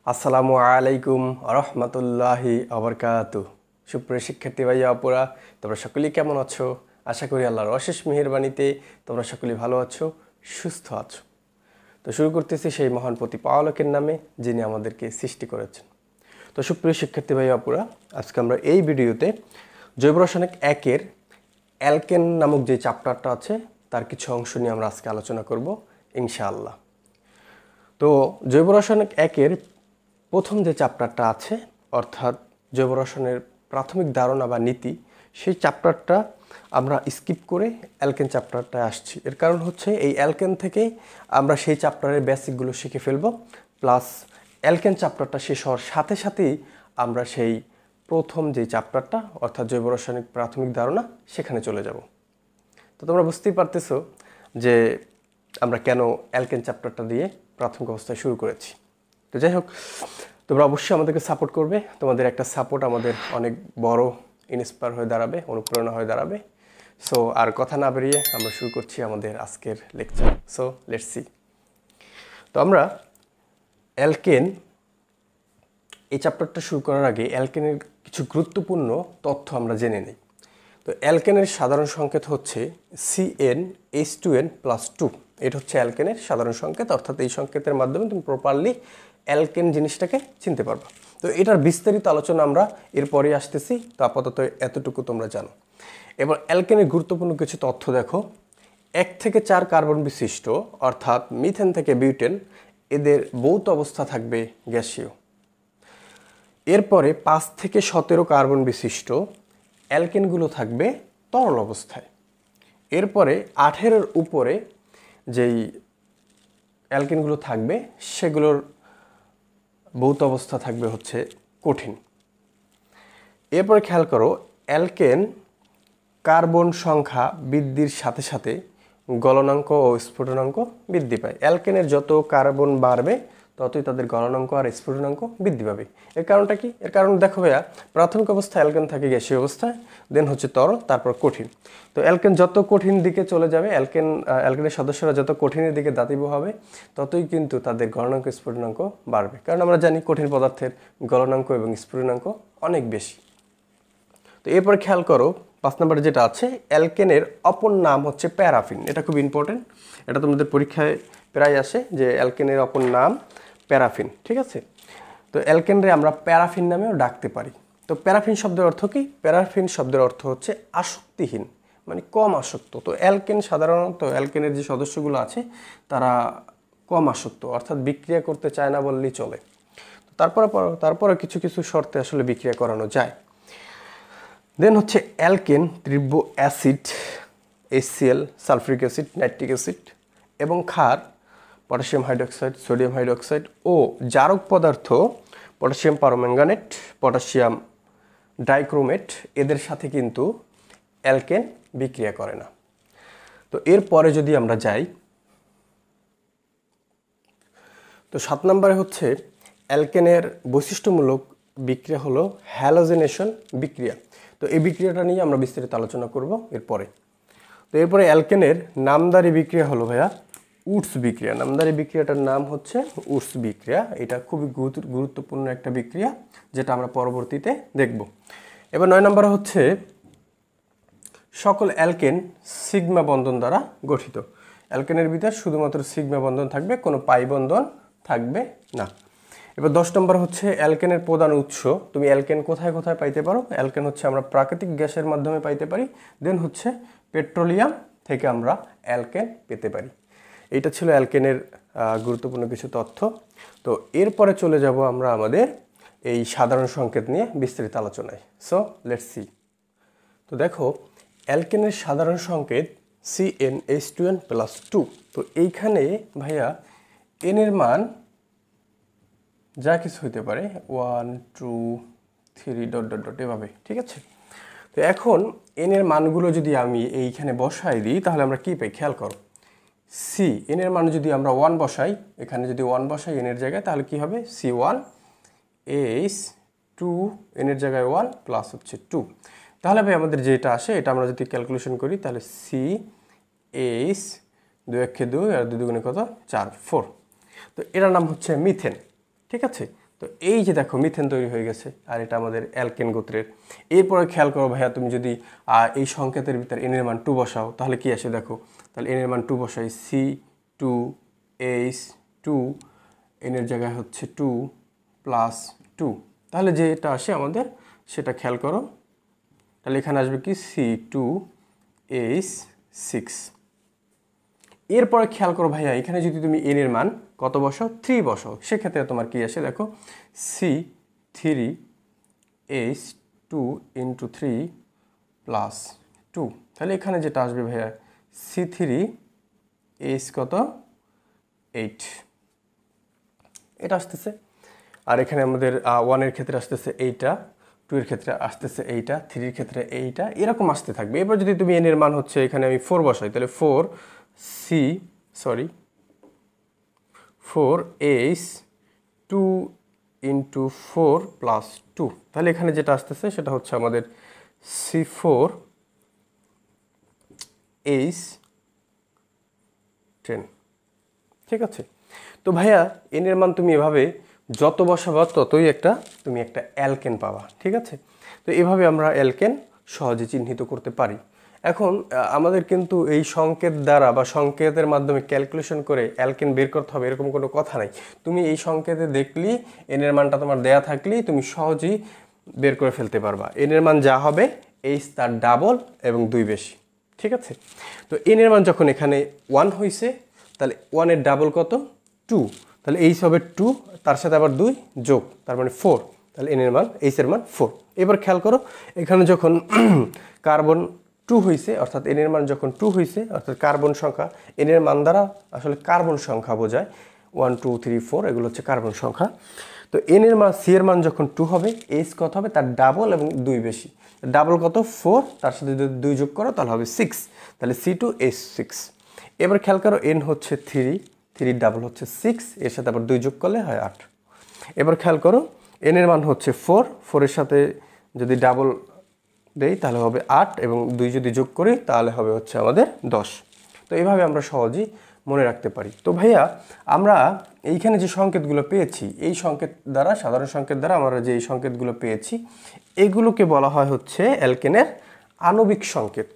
আসসালামু আলাইকুম রহমতুল্লাহি আবরকাতু। সুপ্রিয় শিক্ষার্থী ভাইয়া আপুরা, তোমরা সকলেই কেমন আছো? আশা করি আল্লাহর অশেষ মেহেরবানিতে তোমরা সকলেই ভালো আছো, সুস্থ আছো। তো শুরু করতেছি সেই মহান প্রতিপালকের নামে, যিনি আমাদেরকে সৃষ্টি করেছেন। তো সুপ্রিয় শিক্ষার্থী ভাইয়া আপুরা, আজকে আমরা এই ভিডিওতে জৈব রাসায়নিক একের অ্যালকেন নামক যে চ্যাপ্টারটা আছে তার কিছু অংশ নিয়ে আমরা আজকে আলোচনা করব ইনশাআল্লাহ। তো জৈব রাসায়নিক একের প্রথম যে চ্যাপ্টারটা আছে, অর্থাৎ জৈব রসায়নের প্রাথমিক ধারণা বা নীতি, সেই চ্যাপ্টারটা আমরা স্কিপ করে অ্যালকেন চ্যাপ্টারটায় আসছি। এর কারণ হচ্ছে এই অ্যালকেন থেকে আমরা সেই চ্যাপ্টারের বেসিকগুলো শিখে ফেলব, প্লাস অ্যালকেন চ্যাপ্টারটা শেষ হওয়ার সাথে সাথেই আমরা সেই প্রথম যে চ্যাপ্টারটা অর্থাৎ জৈব রাসায়নিক প্রাথমিক ধারণা সেখানে চলে যাব। তো তোমরা বুঝতেই পারতেছো যে আমরা কেন অ্যালকেন চ্যাপ্টারটা দিয়ে প্রাথমিক অবস্থায় শুরু করেছি। তো যাই হোক, তোমরা অবশ্যই আমাদেরকে সাপোর্ট করবে। তোমাদের একটা সাপোর্ট আমাদের অনেক বড় ইন্সপায়ার হয়ে দাঁড়াবে, অনুপ্রেরণা হয়ে দাঁড়াবে। সো আর কথা না বেরিয়ে আমরা শুরু করছি আমাদের আজকের লেকচার। So let's see. তো আমরা অ্যালকেন এই চ্যাপ্টারটা শুরু করার আগে অ্যালকেনের কিছু গুরুত্বপূর্ণ তথ্য আমরা জেনে নিই। তো অ্যালকেনের সাধারণ সংকেত হচ্ছে CnH2n+2। এটা হচ্ছে অ্যালকেনের সাধারণ সংকেত, অর্থাৎ এই সংকেতের মাধ্যমে তুমি প্রপারলি অ্যালকেন জিনিসটাকে চিনতে পারবা। তো এটার বিস্তারিত আলোচনা আমরা এরপরে আসতেছি। তো আপাতত এতটুকু তোমরা জানো। এবার অ্যালকেনের গুরুত্বপূর্ণ কিছু তথ্য দেখো। 1 থেকে 4 কার্বন বিশিষ্ট, অর্থাৎ মিথেন থেকে বিউটেন, এদের ভৌত অবস্থা থাকবে গ্যাসীয়। এরপরে 5 থেকে 17 কার্বন বিশিষ্ট অ্যালকেনগুলো থাকবে তরল অবস্থায়। এরপরে 18-এর উপরে যেই অ্যালকেনগুলো থাকবে সেগুলোর ভৌত অবস্থা থাকবে হচ্ছে কঠিন। এরপরে খেয়াল করো, অ্যালকেন কার্বন সংখ্যা বৃদ্ধির সাথে সাথে গলনাঙ্ক ও স্ফুটনাঙ্ক বৃদ্ধি পায়। অ্যালকেনের যত কার্বন বাড়বে ততই তাদের গলনাঙ্ক আর স্ফুটনাঙ্ক বৃদ্ধি পাবে। এর কারণটা কি? এর কারণ দেখো ভাইয়া, প্রাথমিক অবস্থায় অ্যালকেন থাকে গ্যাসীয় অবস্থায়, দেন হচ্ছে তরল, তারপর কঠিন। তো অ্যালকেন যত কঠিন দিকে চলে যাবে, অ্যালকেনের সদস্যরা যত কঠিনের দিকে দাতিব হবে, ততই কিন্তু তাদের গলনাঙ্ক স্ফুটনাঙ্ক বাড়বে। কারণ আমরা জানি কঠিন পদার্থের গলনাঙ্ক এবং স্ফুটনাঙ্ক অনেক বেশি। তো এরপর খেয়াল করো, 5 নম্বরে যেটা আছে, অ্যালকেনের অপর নাম হচ্ছে প্যারাফিন। এটা খুব ইম্পর্টেন্ট, এটা তোমাদের পরীক্ষায় প্রায় আসে যে অ্যালকেনের অপর নাম প্যারাফিন। ঠিক আছে? তো অ্যালকেনরে আমরা প্যারাফিন নামেও ডাকতে পারি। তো প্যারাফিন শব্দের অর্থ কি? প্যারাফিন শব্দের অর্থ হচ্ছে আসক্তিহীন, মানে কম আসক্ত। তো অ্যালকেন সাধারণত, অ্যালকেনের যে সদস্যগুলো আছে তারা কম আসক্ত, অর্থাৎ বিক্রিয়া করতে চায় না বললেই চলে। তারপরে কিছু কিছু শর্তে আসলে বিক্রিয়া করানো যায়। দেন হচ্ছে অ্যালকেন তীব্র acid, HCl, sulphuric acid, nitric acid এবং ক্ষার, পটাশিয়াম হাইড্রোক্সাইড, সোডিয়াম হাইড্রোক্সাইড ও জারক পদার্থ, পটাশিয়াম পারম্যাঙ্গানেট, পটাশিয়াম ডাইক্রোমেট, এদের সাথে কিন্তু অ্যালকেন বিক্রিয়া করে না। তো এরপরে যদি আমরা যাই, তো 7 নম্বরে হচ্ছে অ্যালকেনের বৈশিষ্ট্যমূলক বিক্রিয়া হলো হ্যালোজেনেশন বিক্রিয়া। তো এই বিক্রিয়াটা নিয়ে আমরা বিস্তারিত আলোচনা করব এরপরে। তো এরপরে অ্যালকেনের নামধারী বিক্রিয়া হলো ভাইয়া উডস বিক্রিয়া। নামধারী বিক্রিয়াটার নাম হচ্ছে উডস বিক্রিয়া। এটা খুবই গুরুত্বপূর্ণ একটা বিক্রিয়া, যেটা আমরা পরবর্তীতে দেখব। এবার 9 নম্বরে হচ্ছে সকল অ্যালকেন সিগমা বন্ধন দ্বারা গঠিত। অ্যালকেনের ভিতর শুধুমাত্র সিগমা বন্ধন থাকবে, কোনো পাই বন্ধন থাকবে না। এবার 10 নম্বর হচ্ছে অ্যালকেনের প্রধান উৎস। তুমি অ্যালকেন কোথায় কোথায় পাইতে পারো? অ্যালকেন হচ্ছে আমরা প্রাকৃতিক গ্যাসের মাধ্যমে পাইতে পারি, দেন হচ্ছে পেট্রোলিয়াম থেকে আমরা অ্যালকেন পেতে পারি। এইটা ছিল অ্যালকেনের গুরুত্বপূর্ণ কিছু তথ্য। তো এরপরে চলে যাব আমরা আমাদের এই সাধারণ সংকেত নিয়ে বিস্তারিত আলোচনায়। So let's see. তো দেখো, অ্যালকেনের সাধারণ সংকেত CnH2n+2। তো এইখানে ভাইয়া এনের মান যা কিছু হইতে পারে, 1 2 3 ... এভাবে, ঠিক আছে? তো এখন এনের মানগুলো যদি আমি এইখানে বসাই দিই তাহলে আমরা কি পাই? খেয়াল করো, এনের মান যদি আমরা 1 বসাই, এখানে যদি 1 বসাই এনের জায়গায়, তাহলে কি হবে? C1H2, এনের জায়গায় 1 প্লাস হচ্ছে 2। তাহলে ভাই আমাদের যেটা আসে এটা আমরা যদি ক্যালকুলেশন করি তাহলে CH, 2 1 2 আর 2 2 কত? 4 4। তো এটার নাম হচ্ছে মিথেন। ঠিক আছে? তো এই যে দেখো মিথেন তৈরি হয়ে গেছে, আর এটা আমাদের অ্যালকেন গোত্রের। এরপরে খেয়াল করো ভাইয়া, তুমি যদি এই সংকেতের ভিতরে এন এর মান 2 বসাও তাহলে কি আসে দেখো। তাহলে এন এর মান 2 বসাই, C2H2, এন এর জায়গায় হচ্ছে 2 + 2, তাহলে যেটা আসে আমাদের সেটা খেয়াল করো। তাহলে এখানে আসবে কি C2H6। এরপরে খেয়াল করো ভাইয়া, এখানে যদি তুমি এন এর মান কত বসাও, 3 বসাও, সেক্ষেত্রে তোমার কি আসে দেখো, C3H2 × 3 + 2। তাহলে এখানে যেটা আসবে ভাইয়া C3H কত 8, এটা আসতেছে। আর এখানে আমাদের 1 এর ক্ষেত্রে আসতেছে এইটা, 2 এর ক্ষেত্রে আসতেছে এইটা, 3 এর ক্ষেত্রে এইটা, এরকম আসতে থাকবে। এরপর যদি তুমি এন এর মান হচ্ছে এখানে আমি 4 বসাই, তাহলে 4H2 × 4 + 2, তাহলে এখানে যেটা আসতেছে সেটা হচ্ছে আমাদের C4H10। ঠিক আছে। তো ভাইয়া এন এর মান তুমি এভাবে যত বসাবা ততই তুমি একটা অ্যালকেন পাবা। ঠিক আছে। তো এভাবে আমরা অ্যালকেন সহজে চিহ্নিত করতে পারি। এখন আমাদের কিন্তু এই সংকেত দ্বারা বা সংকেতের মাধ্যমে ক্যালকুলেশন করে অ্যালকেন বের করতে হবে এরকম কোনো কথা নাই। তুমি এই সংকেতে দেখলেই এন এর মানটা তোমার দেয়া থাকলেই তুমি সহজেই বের করে ফেলতে পারবা। এন এর মান যা হবে এইচ তার ডাবল এবং 2 বেশি। ঠিক আছে। তো এন এর মান যখন এখানে 1 হয়েছে, তাহলে 1 এর ডাবল কত 2, তাহলে এইচ হবে 2, তার সাথে আবার 2 যোগ, তার মানে 4, তাহলে এন এর মান এইচ এর মান 4। এবার খেয়াল করো, এখানে যখন কার্বন 2 হয়েছে, অর্থাৎ এন এর মান যখন 2 হয়েছে, অর্থাৎ কার্বন সংখ্যা, এন এর মান দ্বারা আসলে কার্বন সংখ্যা বোঝায়, 1 2 3 4 এগুলো হচ্ছে কার্বন সংখ্যা। তো এন এর মান, সি এর মান যখন 2 হবে, এইচ কত হবে তার ডাবল এবং 2 বেশি। ডাবল কত 4, তার সাথে যদি 2 যোগ করো তাহলে হবে 6, তাহলে C2H6। এবার খেয়াল করো, এন হচ্ছে 3 ডাবল হচ্ছে 6, এর সাথে আবার 2 যোগ করলে হয় 8। এবার খেয়াল করো, এন এর মান হচ্ছে 4 এর সাথে যদি ডাবল দেই তাহলে হবে 8 এবং 2 যদি যোগ করি তাহলে হবে হচ্ছে আমাদের 10। তো এইভাবে আমরা সহজেই মনে রাখতে পারি। তো ভাইয়া আমরা এইখানে যে সংকেতগুলো পেয়েছি, এই সংকেত দ্বারা, সাধারণ সংকেত দ্বারা আমরা যে এই সংকেতগুলো পেয়েছি, এগুলোকে বলা হয় হচ্ছে অ্যালকেনের আণবিক সংকেত।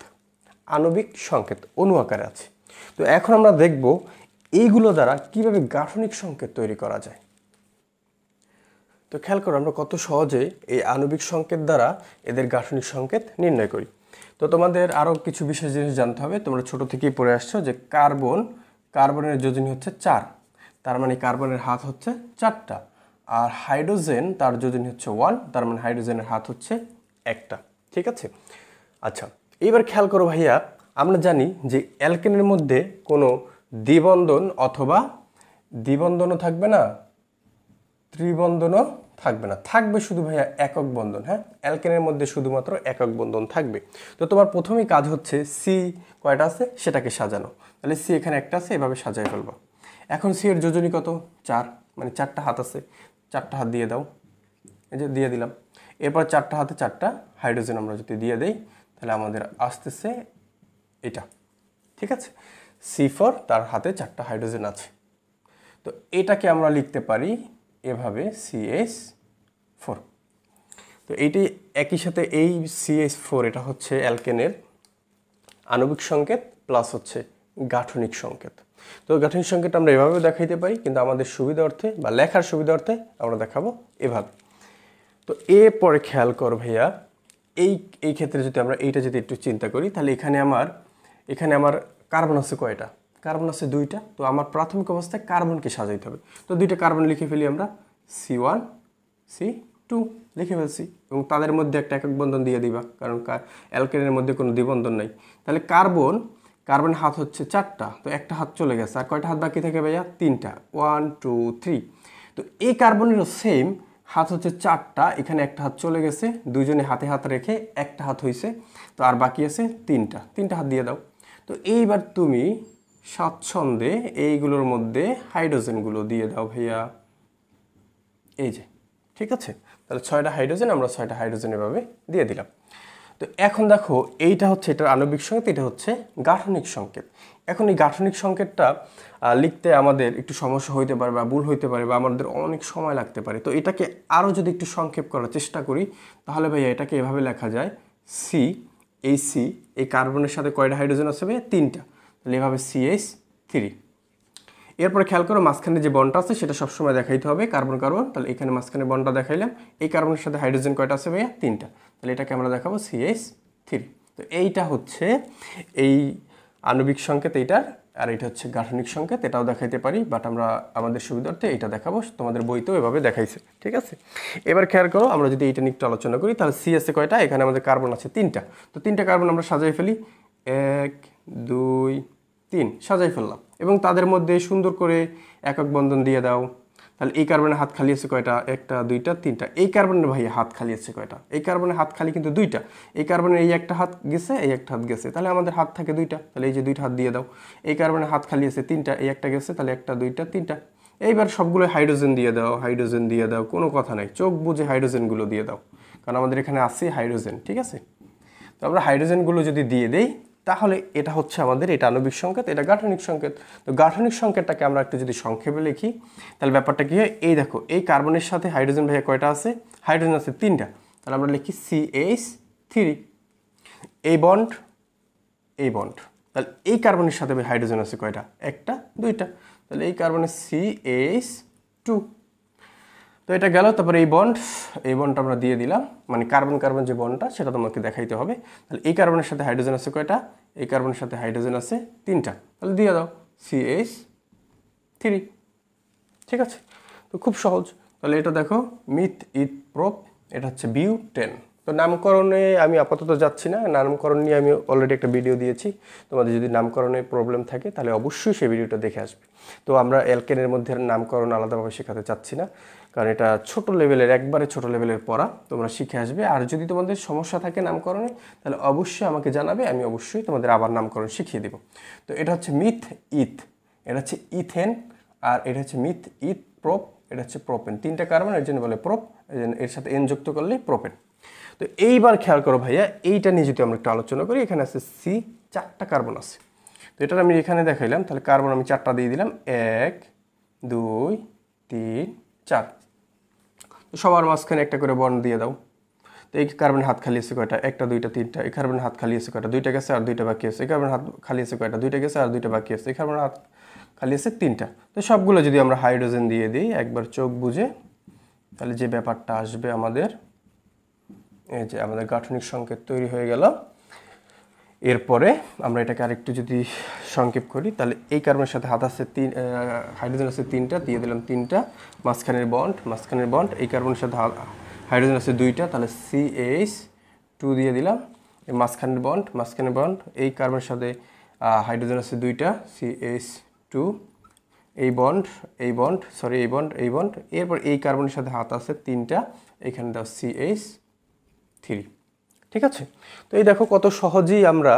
আণবিক সংকেত অণু আকারে আছে। তো এখন আমরা দেখব এইগুলো দ্বারা কিভাবে গাঠনিক সংকেত তৈরি করা যায়। তো খেয়াল করো, আমরা কত সহজে এই আণবিক সংকেত দ্বারা এদের গাঠনিক সংকেত নির্ণয় করি। তো তোমাদের আরও কিছু বিশেষ জিনিস জানতে হবে। তোমরা ছোট থেকেই পড়ে আসছো যে কার্বনের যোজনী হচ্ছে 4, তার মানে কার্বনের হাত হচ্ছে 4টা। আর হাইড্রোজেন তার যোজনী হচ্ছে 1, তার মানে হাইড্রোজেনের হাত হচ্ছে 1টা। ঠিক আছে। আচ্ছা, এইবার খেয়াল করো ভাইয়া, আমরা জানি যে অ্যালকেনের মধ্যে কোনো দ্বিবন্ধন অথবা দ্বিবন্ধনও থাকবে না, ত্রিবন্ধনও থাকবে না, থাকবে শুধু ভাইয়া একক বন্ধন। হ্যাঁ, অ্যালকেনের মধ্যে শুধুমাত্র একক বন্ধন থাকবে। তো তোমার প্রথমেই কাজ হচ্ছে সি কয়টা আছে সেটাকে সাজানো। তাহলে সি এখানে একটা আছে, এভাবে সাজাই ফেলবো। এখন সি এর যোজনী কত 4, মানে 4টা হাত আছে, 4টা হাত দিয়ে দাও, এই যে দিয়ে দিলাম। এরপর 4টা হাতে 4টা হাইড্রোজেন আমরা যদি দিয়ে দেই তাহলে আমাদের আসতেছে এটা। ঠিক আছে। C4 তার হাতে 4টা হাইড্রোজেন আছে। তো এটাকে আমরা লিখতে পারি এভাবে CH4। তো এইটি একই সাথে এই CH4 এটা হচ্ছে অ্যালকেনের আণবিক সংকেত প্লাস হচ্ছে গাঠনিক সংকেত। তো গাঠনিক সংকেত আমরা এভাবেও দেখাইতে পারি, কিন্তু আমাদের সুবিধার্থে বা লেখার সুবিধার্থে আমরা দেখাবো এভাবে। তো এরপরে খেয়াল কর ভাইয়া, এই ক্ষেত্রে যদি আমরা এইটা যদি একটু চিন্তা করি, তাহলে এখানে আমার কার্বন আছে কয়টা, কার্বন আছে 2টা। তো আমার প্রাথমিক অবস্থায় কার্বনকে সাজাইতে হবে। তো 2টা কার্বন লিখে ফেলি আমরা, C1 C2 লিখে ফেলছি, এবং তাদের মধ্যে একটা একক বন্ধন দিয়ে দিবা, কারণ অ্যালকেনের মধ্যে কোনো দ্বিবন্ধন নাই। তাহলে কার্বন হাত হচ্ছে 4টা, তো একটা হাত চলে গেছে, আর কয়টা হাত বাকি থাকে ভাইয়া, 3টা, 1 2 3। তো এই কার্বনেরও সেম হাত হচ্ছে 4টা, এখানে একটা হাত চলে গেছে, দুইজনে হাতে হাত রেখে একটা হাত হয়েছে, তো আর বাকি আছে 3টা হাত দিয়ে দাও। তো এইবার তুমি স্বাচ্ছন্দ্যে এইগুলোর মধ্যে হাইড্রোজেনগুলো দিয়ে দাও ভাইয়া, এই যে। ঠিক আছে। তাহলে 6টা হাইড্রোজেন, আমরা 6টা হাইড্রোজেন এভাবে দিয়ে দিলাম। তো এখন দেখো, এইটা হচ্ছে এটার আণবিক সংকেত, এটা হচ্ছে গাঠনিক সংকেত। এখন এই গাঠনিক সংকেতটা লিখতে আমাদের একটু সমস্যা হইতে পারে বা ভুল হইতে পারে বা আমাদের অনেক সময় লাগতে পারে। তো এটাকে আরও যদি একটু সংক্ষেপ করার চেষ্টা করি তাহলে ভাইয়া এটাকে এভাবে লেখা যায় সি, এই সি এই কার্বনের সাথে কয়টা হাইড্রোজেন আছে ভাইয়া? 3টা। তাহলে এভাবে CH3। এরপরে খেয়াল করো মাঝখানে যে বন্ডটা আছে সেটা সবসময় দেখাইতে হবে কার্বন কার্বন। তাহলে এখানে মাঝখানে বন্ডটা দেখাইলাম, এই কার্বনের সাথে হাইড্রোজেন কয়টা আছে ভাইয়া? 3টা। তাহলে এটাকে আমরা দেখাবো CH3। তো এইটা হচ্ছে এই আণবিক সংকেত এইটার, আর এটা হচ্ছে গাঠনিক সংকেত, এটাও দেখাইতে পারি, বাট আমরা আমাদের সুবিধার্থে এটা দেখাবো, তোমাদের বইতেও এভাবে দেখাইছে। ঠিক আছে, এবার খেয়াল করো আমরা যদি এইটা নিয়ে একটু আলোচনা করি তাহলে সি আছে কয়টা? এখানে আমাদের কার্বন আছে 3টা। তো 3টা কার্বন আমরা সাজাই ফেলি, 1 2 3 সাজাই ফেললাম এবং তাদের মধ্যে সুন্দর করে একক বন্ধন দিয়ে দাও। তাহলে এই কার্বনের হাত খালি আছে কয়টা? 1টা 2টা 3টা। এই কার্বনের ভাই হাত খালি আছে কয়টা? এই কার্বনের হাত খালি কিন্তু 2টা। এই কার্বনের এই একটা হাত গেছে, এই একটা হাত গেছে, তাহলে আমাদের হাত থাকে 2টা। তাহলে এই যে 2টা হাত দিয়ে দাও। এই কার্বনের হাত খালি আছে 3টা, এই একটা গেছে, তাহলে 1টা 2টা 3টা। এইবার সবগুলো হাইড্রোজেন দিয়ে দাও, হাইড্রোজেন দিয়ে দাও, কোনো কথা নাই, চোখ বুঝে হাইড্রোজেনগুলো দিয়ে দাও, কারণ আমাদের এখানে আছে হাইড্রোজেন। ঠিক আছে, তো আমরা হাইড্রোজেনগুলো যদি দিয়ে দেই তাহলে এটা হচ্ছে আমাদের, এটা আণবিক সংকেত, এটা গাঠনিক সংকেত। তো গাঠনিক সংকেতটাকে আমরা একটু যদি সংক্ষেপে লিখি তাহলে ব্যাপারটা কি হয়? এই দেখো, এই কার্বনের সাথে হাইড্রোজেন ভাইয়া কয়টা আছে? হাইড্রোজেন আছে 3টা। তাহলে আমরা লিখি CH3। এই বন্ড, এই বন্ড, তাহলে এই কার্বনের সাথে হাইড্রোজেন আছে কয়টা? 1টা 2টা। তাহলে এই কার্বনের CH2। তো এটা গেল। তারপরে এই বন্ডটা আমরা দিয়ে দিলাম, মানে কার্বন কার্বন যে বন্ডটা সেটা তোমাকে দেখাইতে হবে। তাহলে এই কার্বনের সাথে হাইড্রোজেন আছে কয়টা? এই কার্বনের সাথে হাইড্রোজেন আছে 3টা। তাহলে দিয়ে দাও CH3। ঠিক আছে, তো খুব সহজ। তাহলে এটা দেখো মিথ ইথ প্রোপ, এটা হচ্ছে বিউটেন। তো নামকরণে আমি আপাতত যাচ্ছি না, নামকরণ নিয়ে আমি অলরেডি একটা ভিডিও দিয়েছি। তোমাদের যদি নামকরণে প্রবলেম থাকে তাহলে অবশ্যই সেই ভিডিওটা দেখে আসবে। তো আমরা অ্যালকেনের মধ্যে নামকরণ আলাদাভাবে শেখাতে চাচ্ছি না, কারণ এটা ছোট লেভেলের, একবারে ছোট লেভেলের পড়া, তোমরা শিখে আসবে। আর যদি তোমাদের সমস্যা থাকে নামকরণে তাহলে অবশ্যই আমাকে জানাবে, আমি অবশ্যই তোমাদের আবার নামকরণ শিখিয়ে দেব। তো এটা হচ্ছে মিথ ইথ, এটা হচ্ছে ইথেন, আর এটা হচ্ছে মিথ ইথ প্রোপ, এটা হচ্ছে প্রোপেন। 3টা কার্বন, এর জন্য বলে প্রোপ, এর সাথে এন যুক্ত করলেই প্রোপেন। তো এইবার খেয়াল করো ভাইয়া, এইটা নিয়ে যদি আমরা একটু আলোচনা করি, এখানে আছে সি, 4টা কার্বন আছে। তো এটা আমি এখানে দেখাইলাম, তাহলে কার্বন আমি 4টা দিয়ে দিলাম, 1 2 3 4। তো সবার মাঝখানে একটা করে বন্ড দিয়ে দাও। তো এই কার্বনের হাত খালি আছে কয়টা? 1টা 2টা 3টা। এই কার্বনের হাত খালি আছে কয়টা? 2টা গেছে আর 2টা বাকি আছে। এই কার্বনের হাত খালি আছে কয়টা? 2টা গেছে আর 2টা বাকি আছে। এই কার্বনের হাত খালি আছে 3টা। তো সবগুলো যদি আমরা হাইড্রোজেন দিয়ে দিই একবার চোখ বুঝে, তাহলে যে ব্যাপারটা আসবে আমাদের, এই যে আমাদের গাঠনিক সংকেত তৈরি হয়ে গেল। এরপরে আমরা এটাকে আরেকটু যদি সংক্ষেপ করি তাহলে এই কার্বনের সাথে হাত আছে হাইড্রোজেন আছে 3টা, দিয়ে দিলাম 3টা। মাঝখানের বন্ড, এই কার্বনের সাথে হাইড্রোজেন আছে 2টা, তাহলে CH2 দিয়ে দিলাম। এই মাঝখানের বন্ড, এই কার্বনের সাথে হাইড্রোজেন আছে 2টা, CH2। এই বন্ড, এরপর এই কার্বনের সাথে হাত আছে 3টা, এখানে দাও CH3। ঠিক আছে, তো এই দেখো কত সহজেই আমরা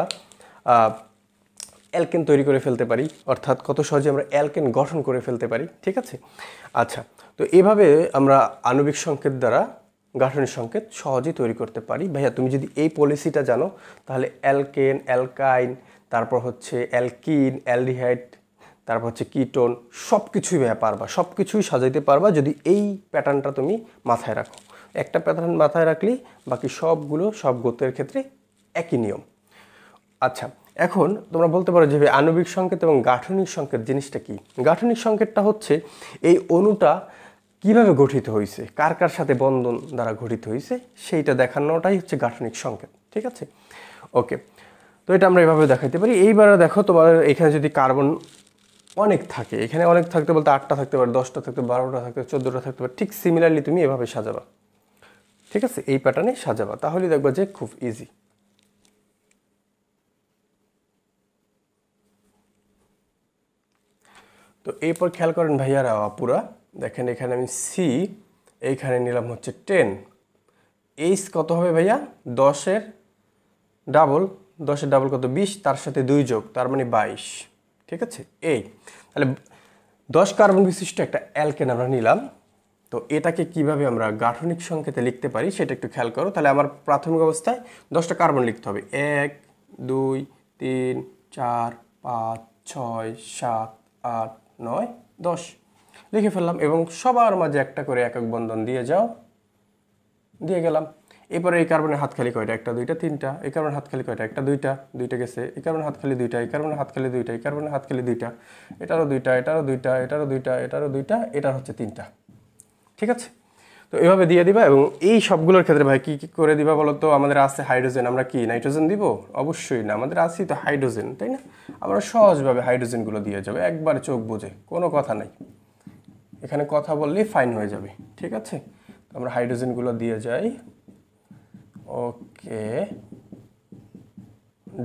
অ্যালকেন তৈরি করে ফেলতে পারি, অর্থাৎ কত সহজে আমরা অ্যালকেন গঠন করে ফেলতে পারি। ঠিক আছে, আচ্ছা, তো এভাবে আমরা আণবিক সংকেত দ্বারা গাঠনিক সংকেত সহজেই তৈরি করতে পারি। ভাইয়া তুমি যদি এই পলিসিটা জানো তাহলে অ্যালকেন, অ্যালকাইন, তারপর হচ্ছে অ্যালকিন, অ্যালডিহাইড, তারপর হচ্ছে কিটোন, সব কিছুই ভাইয়া পারবা, সব কিছুই সাজাইতে পারবা যদি এই প্যাটার্নটা তুমি মাথায় রাখো। একটা প্যাটার্ন মাথায় রাখলেই বাকি সবগুলো, সব গোত্রের ক্ষেত্রে একই নিয়ম। আচ্ছা, এখন তোমরা বলতে পারো যে আণবিক সংকেত এবং গাঠনিক সংকেত জিনিসটা কি? গাঠনিক সংকেতটা হচ্ছে এই অণুটা কিভাবে গঠিত হয়েছে, কার কার সাথে বন্ধন দ্বারা গঠিত হয়েছে সেইটা দেখানোটাই হচ্ছে গাঠনিক সংকেত। ঠিক আছে, ওকে, তো এটা আমরা এভাবে দেখাইতে পারি। এইবারে দেখো তোমার এখানে যদি কার্বন অনেক থাকে, এখানে অনেক থাকতে বলতে 8টা থাকতে পারে, 10টা থাকতে পারে, 12টা থাকতে পারে, 14টা থাকতে পারে, ঠিক সিমিলারলি তুমি এভাবে সাজাবা। ঠিক আছে, এই প্যাটার্নে সাজাবা, তাহলে দেখবা যে খুব ইজি। তো এরপর খেয়াল করেন ভাইয়ারা আপুরা, দেখেন এখানে আমি সি, এইখানে নিলাম হচ্ছে 10। এইচ কত হবে ভাইয়া? 10-এর ডাবল কত? 20, তার সাথে 2 যোগ, তার মানে 22। ঠিক আছে, এই তাহলে 10 কার্বন বিশিষ্ট একটা অ্যালকেন আমরা নিলাম। তো এটাকে কিভাবে আমরা গাঠনিক সংকেতে লিখতে পারি সেটা একটু খেয়াল করো। তাহলে আমার প্রাথমিক অবস্থায় 10টা কার্বন লিখতে হবে, 1 2 3 4 5 6 7 8 9 10 লিখে ফেললাম এবং সবার মাঝে একটা করে একক বন্ধন দিয়ে যাও, দিয়ে গেলাম। এরপরে এই কার্বনের হাতখালি কয়টা? একটা দুইটা তিনটা। এই কার্বনের হাতখালি কয়টা? একটা দুইটা, দুইটা গেছে। এই কার্বনের হাতখালি দুইটা, এই কার্বনের হাতখালি দুইটা, এই কার্বনের হাতখালি দুইটা, এটারও দুইটা, এটারও দুইটা, এটারও দুইটা, এটারও দুইটা, এটার হচ্ছে তিনটা। ঠিক আছে, তো এভাবে দিয়ে দিবা। এবং এই সবগুলোর ক্ষেত্রে ভাই কি কি করে দিবা বলো তো? আমাদের আছে হাইড্রোজেন, আমরা কি নাইট্রোজেন দিব? অবশ্যই না, আমাদের আছে তো হাইড্রোজেন, তাই না? আমরা সহজভাবে হাইড্রোজেনগুলো দিয়ে যাবে, একবার চোখ বুঝে, কোনো কথা নাই। এখানে কথা বললেই ফাইন হয়ে যাবে। ঠিক আছে, আমরা হাইড্রোজেনগুলো দিয়ে যাই। ওকে,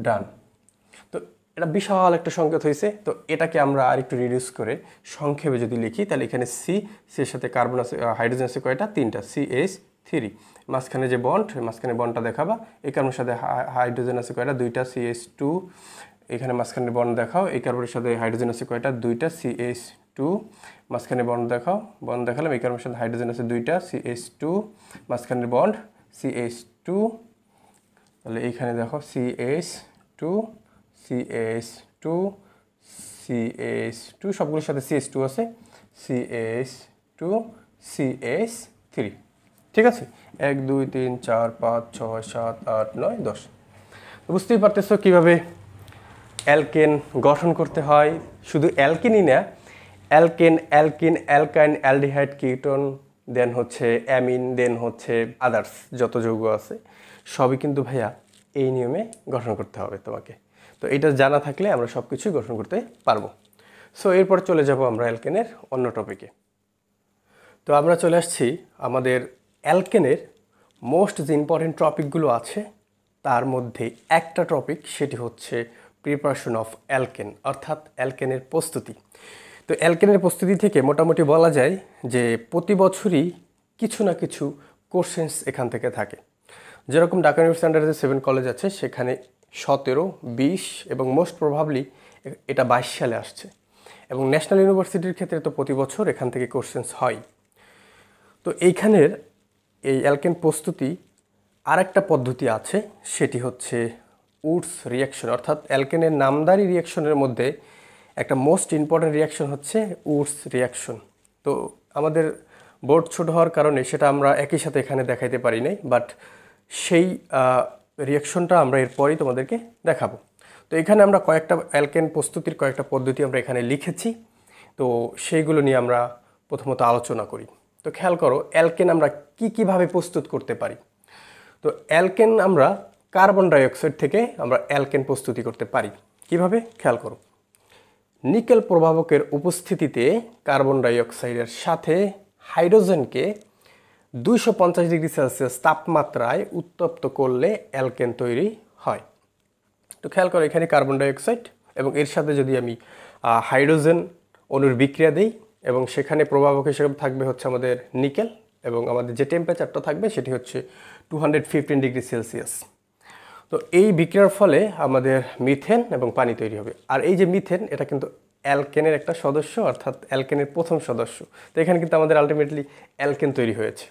ডান। তো এটা বিশাল একটা সংকেত হয়েছে। তো এটাকে আমরা আর একটু রিডিউস করে সংক্ষেপে যদি লিখি, তাহলে এখানে সি এর সাথে কার্বন আছে, হাইড্রোজেন আছে কয়টা? তিনটা, CH3। মাঝখানে যে বন্ড, মাঝখানে বন্ডটা দেখাবা। এই কার্বনের সাথে হাইড্রোজেন আছে কয়টা? দুইটা, CH2। এখানে মাঝখানে বন্ড দেখাও। এই কার্বনের সাথে হাইড্রোজেন আছে কয়টা? দুইটা, CH2। মাঝখানে বন্ড দেখাও, বন্ড দেখালাম। এই কার্বনের সাথে হাইড্রোজেন আছে দুইটা, CH2। মাঝখানে বন্ড, CH2। তাহলে এইখানে দেখো CH2, CH2, CH2, সবগুলোর সাথে CH2 আছে, CH2, CH3। ঠিক আছে, 1 2 3 4 5 6 7 8 9 10। তো বুঝতেই পারতেছো কীভাবে অ্যালকেন গঠন করতে হয়। শুধু অ্যালকেনই না, alkane, alkene, alkyne, aldehyde, ketone, then হচ্ছে অ্যামিন, দেন হচ্ছে আদার্স যত যৌগ আছে সবই কিন্তু ভাইয়া এই নিয়মে গঠন করতে হবে তোমাকে। তো এটা জানা থাকলে আমরা সব কিছুই গঠন করতে পারবো। সো এরপর চলে যাব আমরা অ্যালকেনের অন্য টপিকে। তো আমরা চলে আসছি আমাদের অ্যালকেনের মোস্ট যে ইম্পর্টেন্ট টপিকগুলো আছে তার মধ্যে একটা টপিক, সেটি হচ্ছে প্রিপারেশন অফ অ্যালকেন, অর্থাৎ অ্যালকেনের প্রস্তুতি। তো অ্যালকেনের প্রস্তুতি থেকে মোটামুটি বলা যায় যে প্রতি বছরই কিছু না কিছু কোশ্চেন্স এখান থেকে থাকে। যেরকম ঢাকা ইউনিভার্সিটি আন্ডারে যে 7 কলেজ আছে সেখানে 17, 20 এবং মোস্ট প্রবাবলি এটা 22 সালে আসছে। এবং ন্যাশনাল ইউনিভার্সিটির ক্ষেত্রে তো প্রতি বছর এখান থেকে কোশ্চেন্স হয়। তো এইখানের এই অ্যালকেন প্রস্তুতি আরেকটা পদ্ধতি আছে, সেটি হচ্ছে উডস রিয়াকশন, অর্থাৎ অ্যালকেনের নামদারি রিয়াকশনের মধ্যে একটা মোস্ট ইম্পর্ট্যান্ট রিয়াকশন হচ্ছে উডস রিয়াকশন। তো আমাদের বোর্ড ছোট হওয়ার কারণে সেটা আমরা একই সাথে এখানে দেখাইতে পারি নাই, বাট সেই রিয়াকশনটা আমরা এরপরই তোমাদেরকে দেখাবো। তো এখানে আমরা কয়েকটা অ্যালকেন প্রস্তুতির কয়েকটা পদ্ধতি আমরা এখানে লিখেছি। তো সেইগুলো নিয়ে আমরা প্রথমত আলোচনা করি। তো খেয়াল করো অ্যালকেন আমরা কীভাবে প্রস্তুত করতে পারি। তো অ্যালকেন আমরা কার্বন ডাইঅক্সাইড থেকে আমরা অ্যালকেন প্রস্তুতি করতে পারি। কিভাবে? খেয়াল করো, নিকেল প্রভাবকের উপস্থিতিতে কার্বন ডাইঅক্সাইডের সাথে হাইড্রোজেনকে 250 ডিগ্রি সেলসিয়াস তাপমাত্রায় উত্তপ্ত করলে অ্যালকেন তৈরি হয়। তো খেয়াল করো এখানে কার্বন ডাইঅক্সাইড এবং এর সাথে যদি আমি হাইড্রোজেন অণুর বিক্রিয়া দিই এবং সেখানে প্রভাবক হিসেবে থাকবে হচ্ছে আমাদের নিকেল, এবং আমাদের যে টেম্পারেচারটা থাকবে সেটি হচ্ছে 215 ডিগ্রি সেলসিয়াস। তো এই বিক্রিয়ার ফলে আমাদের মিথেন এবং পানি তৈরি হবে। আর এই যে মিথেন, এটা কিন্তু অ্যালকেনের একটা সদস্য, অর্থাৎ অ্যালকেনের প্রথম সদস্য। তো এখানে কিন্তু আমাদের আলটিমেটলি অ্যালকেন তৈরি হয়েছে।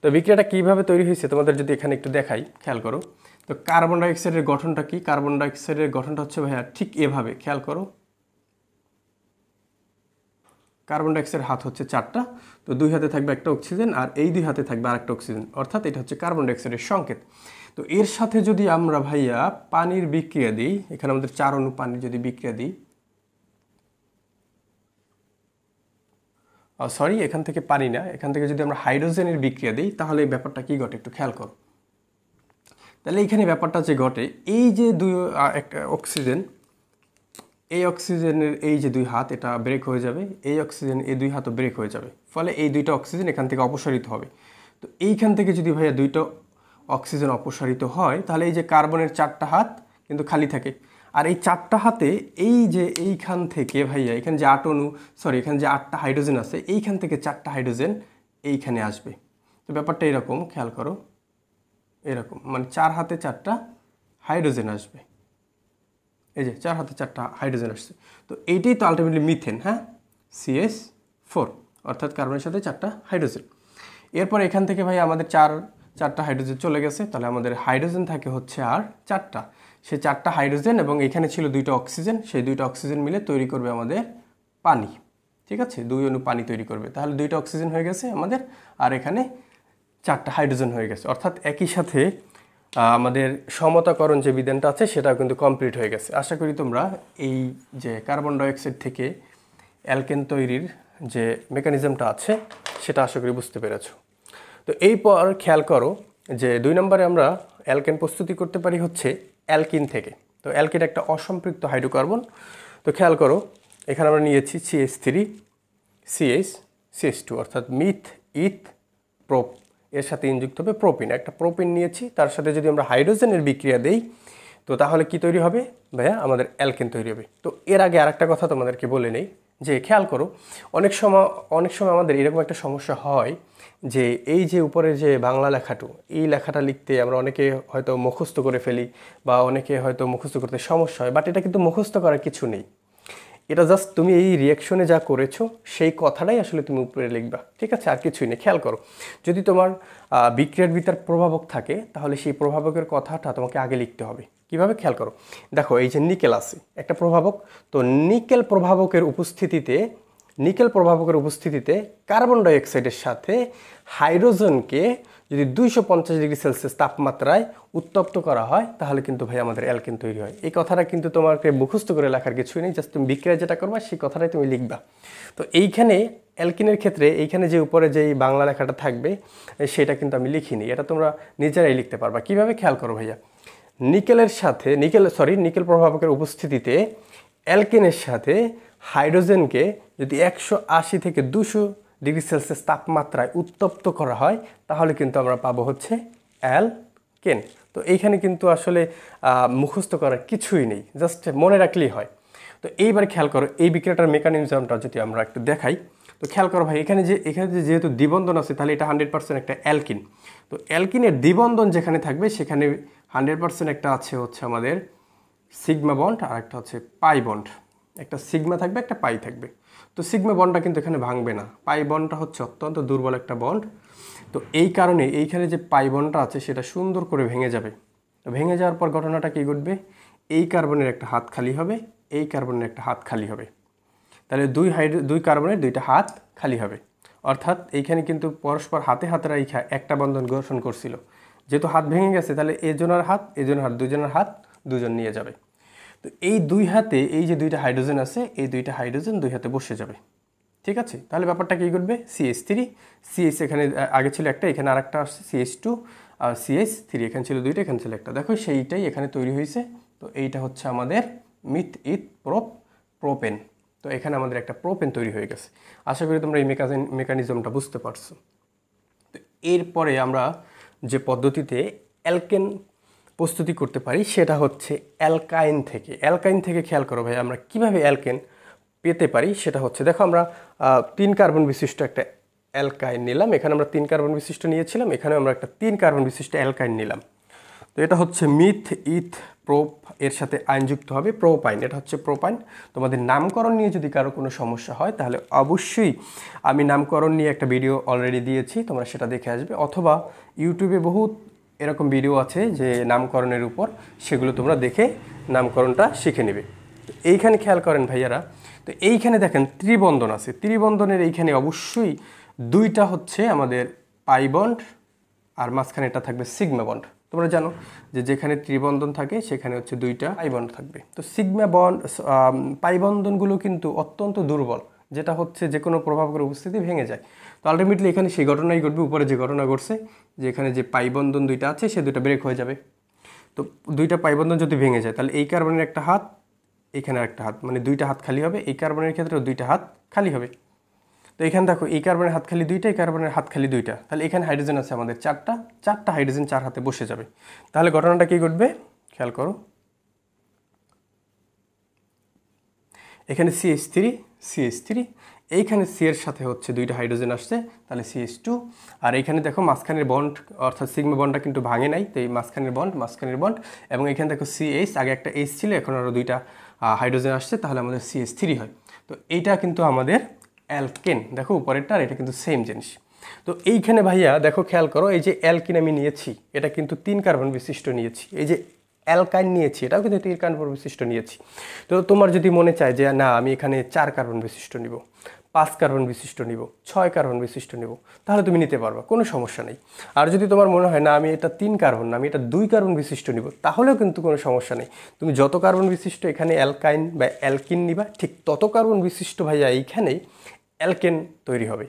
তো বিক্রিয়াটা কীভাবে তৈরি হয়েছে তোমাদের যদি এখানে একটু দেখাই, খেয়াল করো। তো কার্বন ডাইঅক্সাইডের গঠনটা কি? কার্বন ডাইঅক্সাইডের গঠনটা হচ্ছে ভাইয়া ঠিক এভাবে, খেয়াল করো। কার্বন ডাইঅক্সাইডের হাত হচ্ছে 4টা, তো 2 হাতে থাকবে একটা অক্সিজেন আর এই 2 হাতে থাকবে আরেকটা অক্সিজেন, অর্থাৎ এটা হচ্ছে কার্বন ডাইঅক্সাইডের সংকেত। তো এর সাথে যদি আমরা ভাইয়া পানির বিক্রিয়া দিই, এখানে আমাদের 4 অণু পানির যদি বিক্রিয়া দিই, সরি এখান থেকে পানি না, এখান থেকে যদি আমরা হাইড্রোজেনের বিক্রিয়া দিই তাহলে এই ব্যাপারটা কি ঘটে একটু খেয়াল করো। তাহলে এইখানে ব্যাপারটা যে ঘটে, এই যে একটা অক্সিজেন, এই অক্সিজেনের এই যে 2 হাত এটা ব্রেক হয়ে যাবে, এই অক্সিজেন এই 2 হাতও ব্রেক হয়ে যাবে, ফলে এই 2টা অক্সিজেন এখান থেকে অপসারিত হবে। তো এইখান থেকে যদি ভাইয়া 2টা অক্সিজেন অপসারিত হয় তাহলে এই যে কার্বনের 4টা হাত কিন্তু খালি থাকে। আর এই 4টা হাতে এই যে এইখান থেকে ভাইয়া এখানে যে 8 অণু, সরি এখানে যে 8টা হাইড্রোজেন আছে, এইখান থেকে 4টা হাইড্রোজেন এইখানে আসবে। তো ব্যাপারটা এরকম, খেয়াল করো, এরকম মানে 4 হাতে 4টা হাইড্রোজেন আসবে। এই যে 4 হাতে 4টা হাইড্রোজেন আসছে। তো এইটাই তো আলটিমেটলি মিথেন, হ্যাঁ, CH4, অর্থাৎ কার্বনের সাথে 4টা হাইড্রোজেন। এরপর এখান থেকে ভাই আমাদের 4টা হাইড্রোজেন চলে গেছে, তাহলে আমাদের হাইড্রোজেন থাকে হচ্ছে আর 4টা। সে 4টা হাইড্রোজেন এবং এখানে ছিল 2টা অক্সিজেন, সেই 2টা অক্সিজেন মিলে তৈরি করবে আমাদের পানি। ঠিক আছে, 2 অণু পানি তৈরি করবে, তাহলে 2টা অক্সিজেন হয়ে গেছে আমাদের, আর এখানে 4টা হাইড্রোজেন হয়ে গেছে। অর্থাৎ একই সাথে আমাদের সমতাকরণ যে বিধানটা আছে সেটাও কিন্তু কমপ্লিট হয়ে গেছে। আশা করি তোমরা এই যে কার্বন ডাইঅক্সাইড থেকে অ্যালকেন তৈরির যে মেকানিজমটা আছে সেটা আশা করি বুঝতে পেরেছো। তো এরপর খেয়াল করো যে 2 নম্বরে আমরা অ্যালকেন প্রস্তুতি করতে পারি হচ্ছে অ্যালকিন থেকে। তো অ্যালকিন একটা অসম্পৃক্ত হাইড্রোকার্বন। তো খেয়াল করো এখানে আমরা নিয়েছি CH3 CH CH2 অর্থাৎ মিথ ইথ প্রোপ, এর সাথে ইনযুক্ত হবে প্রোপিন। একটা প্রোপিন নিয়েছি, তার সাথে যদি আমরা হাইড্রোজেনের বিক্রিয়া দেই তো তাহলে কি তৈরি হবে ভাইয়া? আমাদের অ্যালকেন তৈরি হবে। তো এর আগে আরেকটা কথা তোমাদেরকে বলে নেই যে খেয়াল করো অনেক সময় আমাদের এরকম একটা সমস্যা হয় যে এই যে উপরে যে বাংলা লেখাটু, এই লেখাটা লিখতে আমরা অনেকে হয়তো মুখস্থ করে ফেলি বা অনেকে হয়তো মুখস্থ করতে সমস্যা হয়, বাট এটা কিন্তু মুখস্থ করার কিছু নেই। এটা জাস্ট তুমি এই রিয়াকশনে যা করেছো সেই কথাটাই আসলে তুমি উপরে লিখবা, ঠিক আছে? আর কিছুই নেই। খেয়াল করো যদি তোমার বিক্রিয়ার ভিতর প্রভাবক থাকে তাহলে সেই প্রভাবকের কথাটা তোমাকে আগে লিখতে হবে। কিভাবে? খেয়াল করো, দেখো এই যে নিকেল আছে একটা প্রভাবক, তো নিকেল প্রভাবকের উপস্থিতিতে কার্বন ডাইঅক্সাইডের সাথে হাইড্রোজেনকে যদি 250 ডিগ্রি সেলসিয়াস তাপমাত্রায় উত্তপ্ত করা হয় তাহলে কিন্তু ভাই আমাদের অ্যালকেন তৈরি হয়। এই কথাটা কিন্তু তোমাকে মুখস্থ করে লেখার কিছুই নেই, জাস্ট তুমি বিক্রিয়া যেটা করবা সেই কথাটাই তুমি লিখবা। তো এইখানে অ্যালকিনের ক্ষেত্রে এইখানে যে উপরে যেই বাংলা লেখাটা থাকবে সেটা কিন্তু আমি লিখিনি, এটা তোমরা নিজেরাই লিখতে পারবা। কিভাবে? খেয়াল করো ভাইয়া, নিকেল প্রভাবকের উপস্থিতিতে অ্যালকেনের সাথে হাইড্রোজেনকে যদি 180 থেকে 200 ডিগ্রি সেলসিয়াস তাপমাত্রায় উত্তপ্ত করা হয় তাহলে কিন্তু আমরা পাবো হচ্ছে অ্যালকেন। তো এইখানে কিন্তু আসলে মুখস্থ করার কিছুই নেই, জাস্ট মনে রাখলেই হয়। তো এইবার খেয়াল করো এই বিক্রিয়াটার মেকানিজমটা যদি আমরা একটু দেখাই, তো খেয়াল করো ভাই এখানে যেহেতু দ্বিবন্ধন আছে তাহলে এটা 100% একটা অ্যালকিন। তো অ্যালকিনের দ্বিবন্ধন যেখানে থাকবে সেখানে 100% একটা আছে হচ্ছে আমাদের সিগমা বন্ড আর একটা হচ্ছে পাই বন্ড। একটা সিগমা থাকবে, একটা পাই থাকবে। তো সিগমা বন্ডটা কিন্তু এখানে ভাঙবে না, পাই বন্ডটা হচ্ছে অত্যন্ত দুর্বল একটা বন্ড। তো এই কারণে এইখানে যে পাই বন্ডটা আছে সেটা সুন্দর করে ভেঙে যাবে। তো ভেঙে যাওয়ার পর ঘটনাটা কী ঘটবে? এই কার্বনের একটা হাত খালি হবে, এই কার্বনের একটা হাত খালি হবে, তাহলে দুই কার্বনের 2টা হাত খালি হবে। অর্থাৎ এইখানে কিন্তু পরস্পর হাতে রাইখা একটা বন্ধন গঠন করছিল। যেহেতু হাত ভেঙে গেছে তাহলে এজনের হাত দুজনের হাত দুজন নিয়ে যাবে। তো এই দুই হাতে এই যে 2টা হাইড্রোজেন আছে এই 2টা হাইড্রোজেন 2 হাতে বসে যাবে, ঠিক আছে? তাহলে ব্যাপারটা কী করবে? CH3 CH এখানে আগে ছিল একটা, এখানে আরেকটা আসছে CH2 আর CH3, এখানে ছিল 2টা, এখানে ছিল একটা। দেখো সেইটাই এখানে তৈরি হয়েছে। তো এইটা হচ্ছে আমাদের মিথ ইথ প্রোপেন। তো এখানে আমাদের একটা প্রোপেন তৈরি হয়ে গেছে। আশা করি তোমরা এই মেকানিজমটা বুঝতে পারছো। তো এরপরে আমরা যে পদ্ধতিতে অ্যালকেন প্রস্তুতি করতে পারি সেটা হচ্ছে অ্যালকাইন থেকে। খেয়াল করো ভাই আমরা কিভাবে অ্যালকেন পেতে পারি সেটা হচ্ছে, দেখো আমরা 3 কার্বন বিশিষ্ট একটা অ্যালকাইন নিলাম, এখানে আমরা 3 কার্বন বিশিষ্ট নিয়েছিলাম, এখানে আমরা একটা 3 কার্বন বিশিষ্ট অ্যালকাইন নিলাম। তো এটা হচ্ছে মিথ ইথ প্রোপ, এর সাথে আইন যুক্ত হবে প্রোপাইন, এটা হচ্ছে প্রোপাইন। তোমাদের নামকরণ নিয়ে যদি কারো কোনো সমস্যা হয় তাহলে অবশ্যই আমি নামকরণ নিয়ে একটা ভিডিও অলরেডি দিয়েছি, তোমরা সেটা দেখে আসবে, অথবা ইউটিউবে বহুত এরকম ভিডিও আছে যে নামকরণের উপর, সেগুলো তোমরা দেখে নামকরণটা শিখে নেবে। তো এইখানে খেয়াল করেন ভাইয়ারা, তো এইখানে দেখেন ত্রিবন্ধন আছে, ত্রিবন্ধনের এইখানে অবশ্যই 2টা হচ্ছে আমাদের পাই বন্ড আর মাঝখানে এটা থাকবে সিগমা বন্ড। তোমরা জানো যে যেখানে ত্রিবন্ধন থাকে সেখানে হচ্ছে 2টা পাই বন্ড থাকবে। তো সিগমা বন্ড পাই বন্ধনগুলো কিন্তু অত্যন্ত দুর্বল, যেটা হচ্ছে যে কোনো প্রভাবকের উপস্থিতি ভেঙে যায়। তো আলটিমেটলি এখানে সেই ঘটনাই ঘটবে, উপরে যে ঘটনা ঘটছে যে এখানে যে পাই বন্ধন 2টা আছে সে 2টা ব্রেক হয়ে যাবে। তো 2টা পাই বন্ধন যদি ভেঙে যায় তাহলে এই কার্বনের একটা হাত, এখানে একটা হাত, মানে 2টা হাত খালি হবে। এই কার্বনের ক্ষেত্রেও 2টা হাত খালি হবে। তো এখানে দেখো এই কার্বনের হাত খালি 2টা, এই কার্বনের হাত খালি 2টা, তাহলে এখানে হাইড্রোজেন আছে আমাদের 4টা হাইড্রোজেন 4 হাতে বসে যাবে। তাহলে ঘটনাটা কী ঘটবে খেয়াল করো, এখানে CH3 এইখানে সি এর সাথে হচ্ছে 2টা হাইড্রোজেন আসছে, তাহলে CH2। আর এইখানে দেখো মাঝখানের বন্ড অর্থাৎ সিগমা বন্ডটা কিন্তু ভাঙে নাই, তো এই মাঝখানের বন্ড এবং এখানে দেখো CH, আগে একটা H ছিল, এখন আরও 2টা হাইড্রোজেন আসছে, তাহলে আমাদের CH3 হয়। তো এইটা কিন্তু আমাদের অ্যালকেন। দেখো উপরেরটা আর এটা কিন্তু সেম জিনিস। তো এইখানে ভাইয়া দেখো খেয়াল করো, এই যে অ্যালকিন আমি নিয়েছি এটা কিন্তু 3 কার্বন বিশিষ্ট নিয়েছি। এই যে অ্যালকাইন নিয়েছি, এটাও কিন্তু 3 কার্বন বিশিষ্ট নিয়েছি। তো তোমার যদি মনে চায় যে না আমি এখানে 4 কার্বন বিশিষ্ট নিব, 5 কার্বন বিশিষ্ট নিব, 6 কার্বন বিশিষ্ট নিব, তাহলে তুমি নিতে পারবা, কোনো সমস্যা নেই। আর যদি তোমার মনে হয় না আমি এটা 3 কার্বন না আমি এটা 2 কার্বন বিশিষ্ট নিব, তাহলেও কিন্তু কোনো সমস্যা নেই। তুমি যত কার্বন বিশিষ্ট এখানে অ্যালকাইন বা অ্যালকিন নিবা, ঠিক তত কার্বন বিশিষ্ট ভাইয়া এইখানেই অ্যালকেন তৈরি হবে।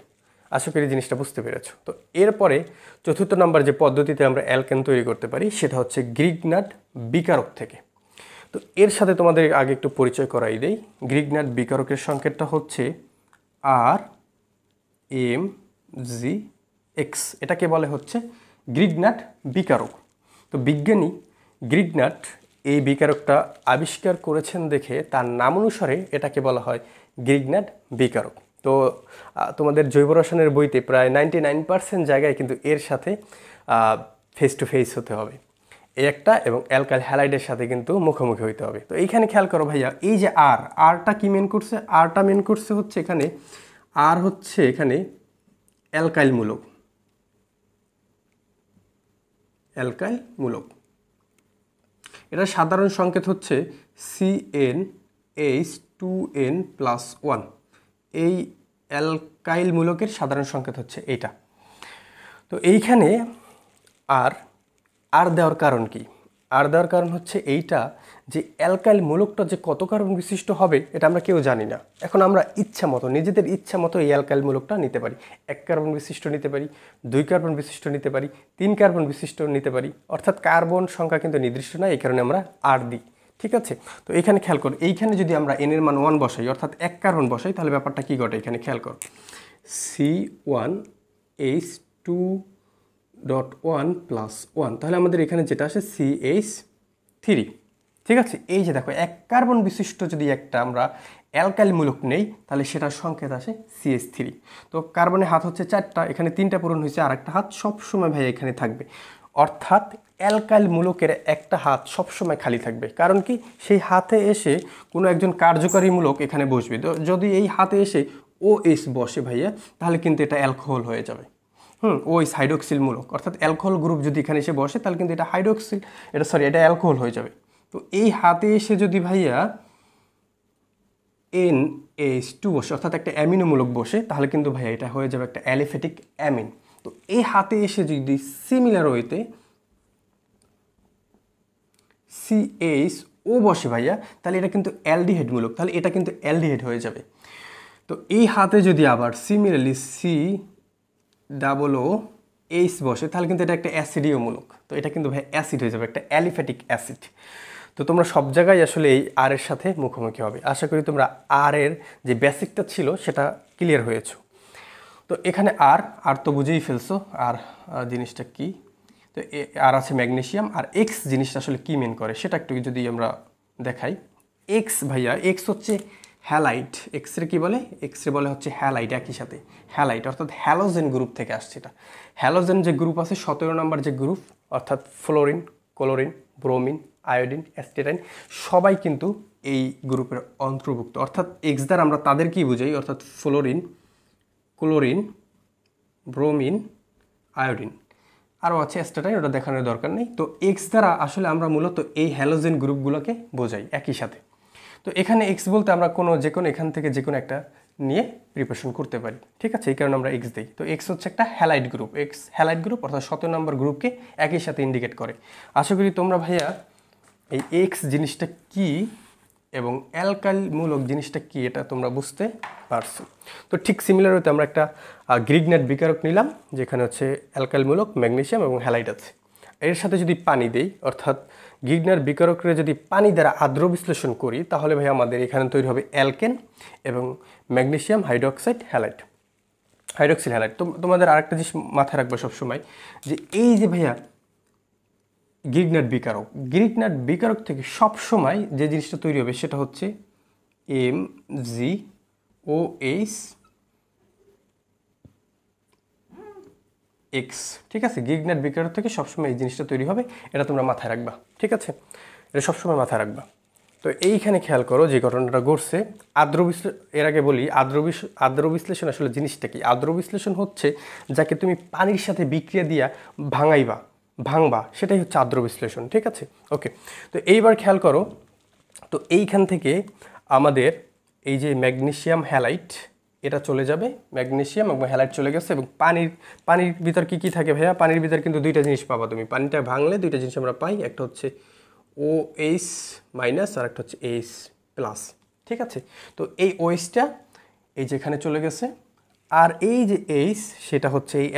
আশা করি জিনিসটা বুঝতে পেরেছো। তো এরপরে 4র্থ নাম্বার যে পদ্ধতিতে আমরা অ্যালকেন তৈরি করতে পারি সেটা হচ্ছে গ্রিগনাট বিকারক থেকে। তো এর সাথে তোমাদের আগে একটু পরিচয় করাই দেই। গ্রিগনাট বিকারকের সংকেতটা হচ্ছে RMGX, এটাকে বলে হচ্ছে গ্রিগনাট বিকারক। তো বিজ্ঞানী গ্রিগনাট এই বিকারকটা আবিষ্কার করেছেন দেখে তার নাম অনুসারে এটাকে বলা হয় গ্রিগনাট বিকারক। তো তোমাদের জৈব রসায়নের বইতে প্রায় 99% জায়গায় কিন্তু এর সাথে ফেস টু ফেস হতে হবে, এই একটা, এবং অ্যালকাইল হ্যালাইডের সাথে কিন্তু মুখোমুখি হইতে হবে। তো এইখানে খেয়াল করো ভাইয়া, এই যে আরটা কি মেন করছে, আরটা মেন করছে হচ্ছে এখানে, আর হচ্ছে এখানে অ্যালকাইল মূলক, অ্যালকাইল মূলক। এটার সাধারণ সংকেত হচ্ছে CnH2n+1। এই অ্যালকাইল মূলকের সাধারণ সংকেত হচ্ছে এইটা। তো এইখানে আর দেওয়ার কারণ কি? আর দেওয়ার কারণ হচ্ছে এইটা যে অ্যালকাইল মূলকটা যে কত কার্বন বিশিষ্ট হবে এটা আমরা কেউ জানি না। এখন আমরা ইচ্ছা মতো, নিজেদের ইচ্ছা মতো এই অ্যালকাইল মূলকটা নিতে পারি। 1 কার্বন বিশিষ্ট নিতে পারি, 2 কার্বন বিশিষ্ট নিতে পারি, 3 কার্বন বিশিষ্ট নিতে পারি। অর্থাৎ কার্বন সংখ্যা কিন্তু নির্দিষ্ট না, এই কারণে আমরা আর দিই। ঠিক আছে? তো এখানে খেয়াল করো, এইখানে যদি আমরা n এর মান 1 বসাই, অর্থাৎ 1 কার্বন বসাই, তাহলে ব্যাপারটা কি ঘটে এখানে খেয়াল করো। C1H2.1+1, তাহলে আমাদের এখানে যেটা আসে CH3। ঠিক আছে? এই যে দেখো 1 কার্বন বিশিষ্ট যদি একটা আমরা অ্যালকাইল মূলক নেই তাহলে সেটার সংকেত আসে CH3। তো কার্বনের হাত হচ্ছে 4টা, এখানে 3টা পূরণ হয়েছে, আর একটা হাত সবসময় ভাই এখানে থাকবে। অর্থাৎ অ্যালকাইল মূলকের একটা হাত সবসময় খালি থাকবে। কারণ কি? সেই হাতে এসে কোনো একজন কার্যকারী মূলক এখানে বসবে। তো যদি এই হাতে এসে OH বসে ভাইয়া, তাহলে কিন্তু এটা অ্যালকোহল হয়ে যাবে। ওই হাইড্রোক্সিল মূলক, অর্থাৎ অ্যালকোহল গ্রুপ যদি এখানে এসে বসে তাহলে কিন্তু এটা এটা অ্যালকোহল হয়ে যাবে। তো এই হাতে এসে যদি ভাইয়া NH2 বসে, অর্থাৎ একটা অ্যামিনোমূলক বসে, তাহলে কিন্তু ভাইয়া এটা হয়ে যাবে একটা অ্যালিফ্যাটিক অ্যামিন। তো এই হাতে এসে যদি সিমিলার ওয়েতে CHO বসে ভাইয়া, তাহলে এটা কিন্তু অ্যালডিহাইড মূলক, তাহলে এটা কিন্তু অ্যালডিহাইড হয়ে যাবে। তো এই হাতে যদি আবার সিমিলারলি COOH বসে, তাহলে কিন্তু এটা একটা অ্যাসিডীয় মূলক। তো এটা কিন্তু ভাই অ্যাসিড হয়ে যাবে, একটা অ্যালিফ্যাটিক অ্যাসিড। তো তোমরা সব জায়গায় আসলে এই আর এর সাথে মুখোমুখি হবে। আশা করি তোমরা আর এর যে বেসিকটা ছিল সেটা ক্লিয়ার হয়েছে। তো এখানে আর তো বুঝেই ফেলছো আর জিনিসটা কি। তো আর আছে ম্যাগনেসিয়াম, আর এক্স জিনিসটা আসলে কি মেন করে সেটা একটু যদি আমরা দেখাই। এক্স ভাইয়া, এক্স হচ্ছে হ্যালাইট। এক্সরে কি বলে? এক্সরে বলে হচ্ছে হ্যালাইট, একই সাথে হ্যালাইট, অর্থাৎ হ্যালোজেন গ্রুপ থেকে আসছে এটা। হ্যালোজেন যে গ্রুপ আছে 17 নম্বর যে গ্রুপ, অর্থাৎ ফ্লোরিন, ক্লোরিন, ব্রোমিন, আয়োডিন, অ্যাসিটাইন সবাই কিন্তু এই গ্রুপের অন্তর্ভুক্ত। অর্থাৎ এক্স দ্বারা আমরা তাদেরকেই বুঝাই, অর্থাৎ ফ্লোরিন, ক্লোরিন, ব্রোমিন, আয়োডিন, আরও আছে অ্যাসিটাইন, ওটা দেখানোর দরকার নেই। তো এক্স দ্বারা আসলে আমরা মূলত এই হ্যালোজেন গ্রুপগুলোকে বোঝাই একই সাথে। তো এখানে এক্স বলতে আমরা যে কোনো এখান থেকে যে কোনো একটা নিয়ে প্রিপারেশন করতে পারি। ঠিক আছে? এই কারণে আমরা এক্স দিই। তো এক্স হচ্ছে একটা halide group, x halide group, অর্থাৎ 17 নম্বর গ্রুপকে একই সাথে ইন্ডিকেট করে। আশা করি তোমরা ভাইয়া এই এক্স জিনিসটা কি এবং অ্যালকাইল মূলক জিনিসটা কি এটা তোমরা বুঝতে পারছো। তো ঠিক সিমিলার হতে আমরা একটা গ্রিগনাট বিকারক নিলাম, যেখানে হচ্ছে অ্যালকাইল মূলক, ম্যাগনেসিয়াম এবং হ্যালাইড আছে। এর সাথে যদি পানি দেই, অর্থাৎ গ্রিগনাট বিকারকরে যদি পানি দ্বারা আর্দ্র বিশ্লেষণ করি, তাহলে ভাই আমাদের এখানে তৈরি হবে অ্যালকেন এবং magnesium hydroxide halide, hydroxyl halide. তোমাদের আরেকটা জিনিস মাথায় রাখবো সবসময়, যে এই যে ভাইয়া গ্রিগনাট বিকারক থেকে সবসময় যে জিনিসটা তৈরি হবে সেটা হচ্ছে MgOH X। ঠিক আছে? গ্রিগনাট বিকারক থেকে সবসময় এই জিনিসটা তৈরি হবে, এটা তোমরা মাথায় রাখবা। ঠিক আছে? এটা সবসময় মাথায় রাখবা। তো এইখানে খেয়াল করো যে ঘটনাটা ঘটছে এর আগে বলি আর্দ্র বিশ্লেষণ আসলে জিনিসটা কি। আর্দ্র বিশ্লেষণ হচ্ছে যাকে তুমি পানির সাথে বিক্রিয়া দিয়া ভাঙাইবা, ভাঙবা, সেটাই হচ্ছে আদ্র বিশ্লেষণ। ঠিক আছে, ওকে। তো এইবার খেয়াল করো, তো এইখান থেকে আমাদের এই যে ম্যাগনেসিয়াম হ্যালাইট এটা চলে যাবে, ম্যাগনেসিয়াম এবং হ্যালাইট চলে গেছে। এবং পানির ভিতর কি কি থাকে ভাইয়া? পানির ভিতর কিন্তু দুইটা জিনিস পাবা তুমি, পানিটা ভাঙলে দুইটা জিনিস আমরা পাই, একটা হচ্ছে OH মাইনাস আর একটা হচ্ছে H প্লাস। ঠিক আছে, তো এই OHটা এই যেখানে চলে গেছে, আর এই যে H সেটা হচ্ছে এই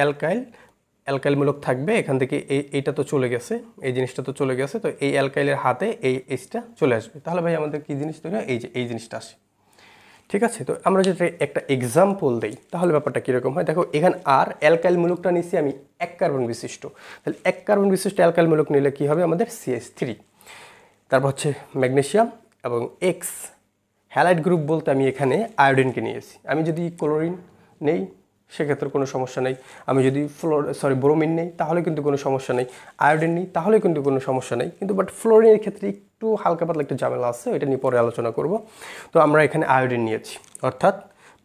অ্যালকাইলমূলক থাকবে, এখান থেকে এইটা তো চলে গেছে, এই জিনিসটা তো চলে গেছে, তো এই অ্যালকাইলের হাতে এই Hটা চলে আসবে। তাহলে ভাই আমাদের কি জিনিস তৈরি হয়? এই যে এই জিনিসটা আসে। ঠিক আছে, তো আমরা যদি একটা এক্সাম্পল দিই তাহলে ব্যাপারটা কীরকম হয় দেখো। এখানে আর অ্যালকাইল মূলকটা নিচ্ছি আমি 1 কার্বন বিশিষ্ট, তাহলে 1 কার্বন বিশিষ্ট অ্যালকাইল মূলক নিলে কী হবে আমাদের? CH3। তারপর হচ্ছে ম্যাগনেসিয়াম এবং X হ্যালাইড গ্রুপ বলতে আমি এখানে আয়োডিনকে নিয়েছি। আমি যদি ক্লোরিন নেই সেক্ষেত্রে কোনো সমস্যা নেই, আমি যদি ব্রোমিন নেই তাহলে কিন্তু কোনো সমস্যা নেই, আয়োডিন নেই তাহলে কিন্তু কোনো সমস্যা নেই। কিন্তু বাট ফ্লোরিনের ক্ষেত্রে একটু হালকা পাতলা একটু ঝামেলা আছে, ওইটা নিয়ে পরে আলোচনা করব। তো আমরা এখানে আয়োডিন নিয়েছি, অর্থাৎ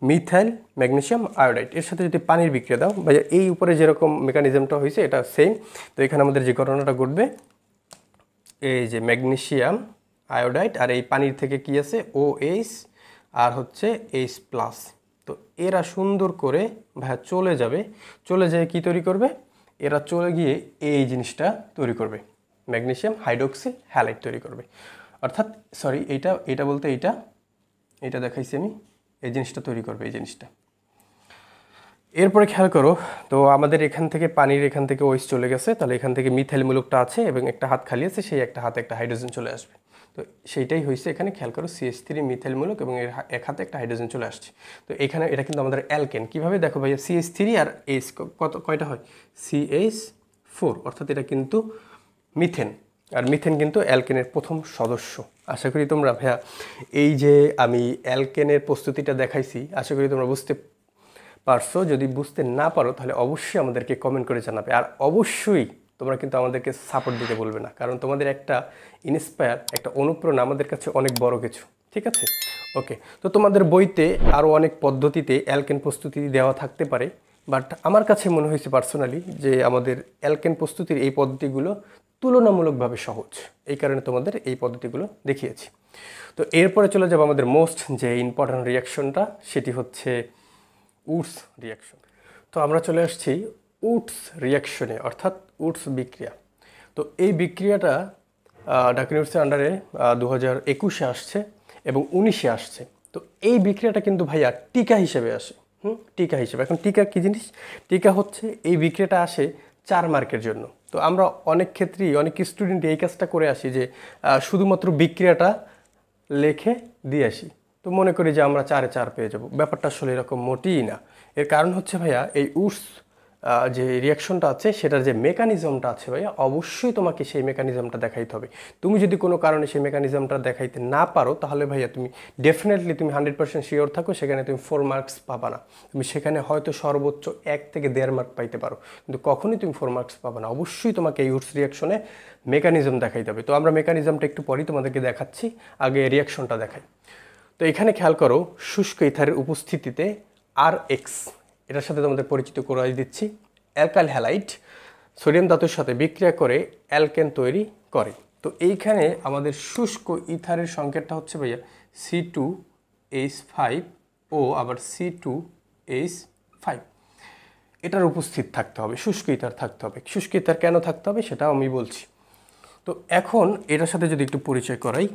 মিথাইল ম্যাগনেসিয়াম আয়োডাইড। এর সাথে যদি পানির বিক্রিয়া দাও বা এই উপরে যেরকম মেকানিজমটা হয়েছে এটা সেম। তো এখানে আমাদের যে ঘটনাটা ঘটবে, এই যে ম্যাগনেসিয়াম আয়োডাইড আর এই পানির থেকে কি আছে? OH আর হচ্ছে H প্লাস। তো এরা সুন্দর করে ভাইয়া চলে যাবে, চলে যেয়ে কি তৈরি করবে? এরা চলে গিয়ে এই জিনিসটা তৈরি করবে, ম্যাগনেসিয়াম হাইড্রোক্সিল হ্যালাইড তৈরি করবে। অর্থাৎ এটা বলতে এইটা দেখাইছি আমি, এই জিনিসটা তৈরি করবে, এই জিনিসটা। এরপরে খেয়াল করো, তো আমাদের এখান থেকে পানির এখান থেকে OH চলে গেছে, তাহলে এখান থেকে মিথাইল মূলকটা আছে এবং একটা হাত খালি আছে, সেই একটা হাতে একটা হাইড্রোজেন চলে আসবে। তো সেইটাই হয়েছে এখানে, খেয়াল করো CH3 মিথাইল মূলক এবং এর এক হাতে একটা হাইড্রোজেন চলে আসছে। তো এখানে এটা কিন্তু আমাদের অ্যালকেন। কীভাবে দেখো ভাইয়া? CH3 আর H কয়টা হয়? CH4, অর্থাৎ এটা কিন্তু মিথেন, আর মিথেন কিন্তু অ্যালকেনের প্রথম সদস্য। আশা করি তোমরা ভাইয়া এই যে আমি অ্যালকেনের প্রস্তুতিটা দেখাইছি, আশা করি তোমরা বুঝতে পারছো। যদি বুঝতে না পারো তাহলে অবশ্যই আমাদেরকে কমেন্ট করে জানাবে, আর অবশ্যই তোমরা কিন্তু আমাদেরকে সাপোর্ট দিতে বলবে না, কারণ তোমাদের একটা ইন্সপায়ার, একটা অনুপ্রেরণা আমাদের কাছে অনেক বড় কিছু। ঠিক আছে, ওকে। তো তোমাদের বইতে আরও অনেক পদ্ধতিতে অ্যালকেন প্রস্তুতি দেওয়া থাকতে পারে, বাট আমার কাছে মনে হয়েছে পার্সোনালি যে আমাদের অ্যালকেন প্রস্তুতির এই পদ্ধতিগুলো তুলনামূলকভাবে সহজ, এই কারণে তোমাদের এই পদ্ধতিগুলো দেখিয়েছি। তো এরপরে চলে যাবো আমাদের মোস্ট যে ইম্পর্ট্যান্ট রিয়াকশনটা, সেটি হচ্ছে উডস রিয়াকশন। তো আমরা চলে আসছি উডস রিয়াকশনে, অর্থাৎ উডস বিক্রিয়া। তো এই বিক্রিয়াটা ঢাকা ইউনিভার্সিটির আন্ডারে 2021-এ আসছে এবং 19-এ আসছে। তো এই বিক্রিয়াটা কিন্তু ভাইয়া টিকা হিসেবে আসে, টিকা হিসেবে। এখন টিকা কী জিনিস? টিকা হচ্ছে এই বিক্রিয়াটা আসে 4 মার্কের জন্য। তো আমরা অনেক ক্ষেত্রেই অনেক স্টুডেন্ট এই কাজটা করে আসি যে শুধুমাত্র বিক্রিয়াটা লেখে দিয়ে আসি, তো মনে করি যে আমরা 4-এ 4 পেয়ে যাব। ব্যাপারটা আসলে এরকম মোটেই না। এর কারণ হচ্ছে ভাইয়া এই উডস যে রিয়াকশনটা আছে সেটার যে মেকানিজমটা আছে ভাইয়া, অবশ্যই তোমাকে সেই মেকানিজমটা দেখাইতে হবে। তুমি যদি কোনো কারণে সেই মেকানিজমটা দেখাইতে না পারো তাহলে ভাইয়া তুমি ডেফিনেটলি তুমি 100% শিওর থাকো সেখানে তুমি 4 মার্কস পাবা না। তুমি সেখানে হয়তো সর্বোচ্চ 1 থেকে 1.5 মার্ক পাইতে পারো, কিন্তু কখনোই তুমি 4 মার্কস পাবা না। অবশ্যই তোমাকে এই উডস রিয়াকশনে মেকানিজম দেখাইতে হবে। তো আমরা মেকানিজমটা একটু পরেই তোমাদেরকে দেখাচ্ছি, আগে রিয়াকশনটা দেখাই। তো এখানে খেয়াল করো, শুষ্ক ইথারের উপস্থিতিতে RH, এটার সাথে তোমাদের পরিচিত করাই দিচ্ছি। অ্যালকাইল হ্যালাইড সোডিয়াম ধাতুর সাথে বিক্রিয়া করে অ্যালকেন তৈরি করে। তো এইখানে আমাদের শুষ্ক ইথারের সংকেতটা হচ্ছে ভাইয়া C2H5O, আবার C2H5। এটার উপস্থিত থাকতে হবে, শুষ্ক ইথার থাকতে হবে। শুষ্ক ইথার কেন থাকতে হবে সেটাও আমি বলছি। তো এখন এটার সাথে যদি একটু পরিচয় করাই,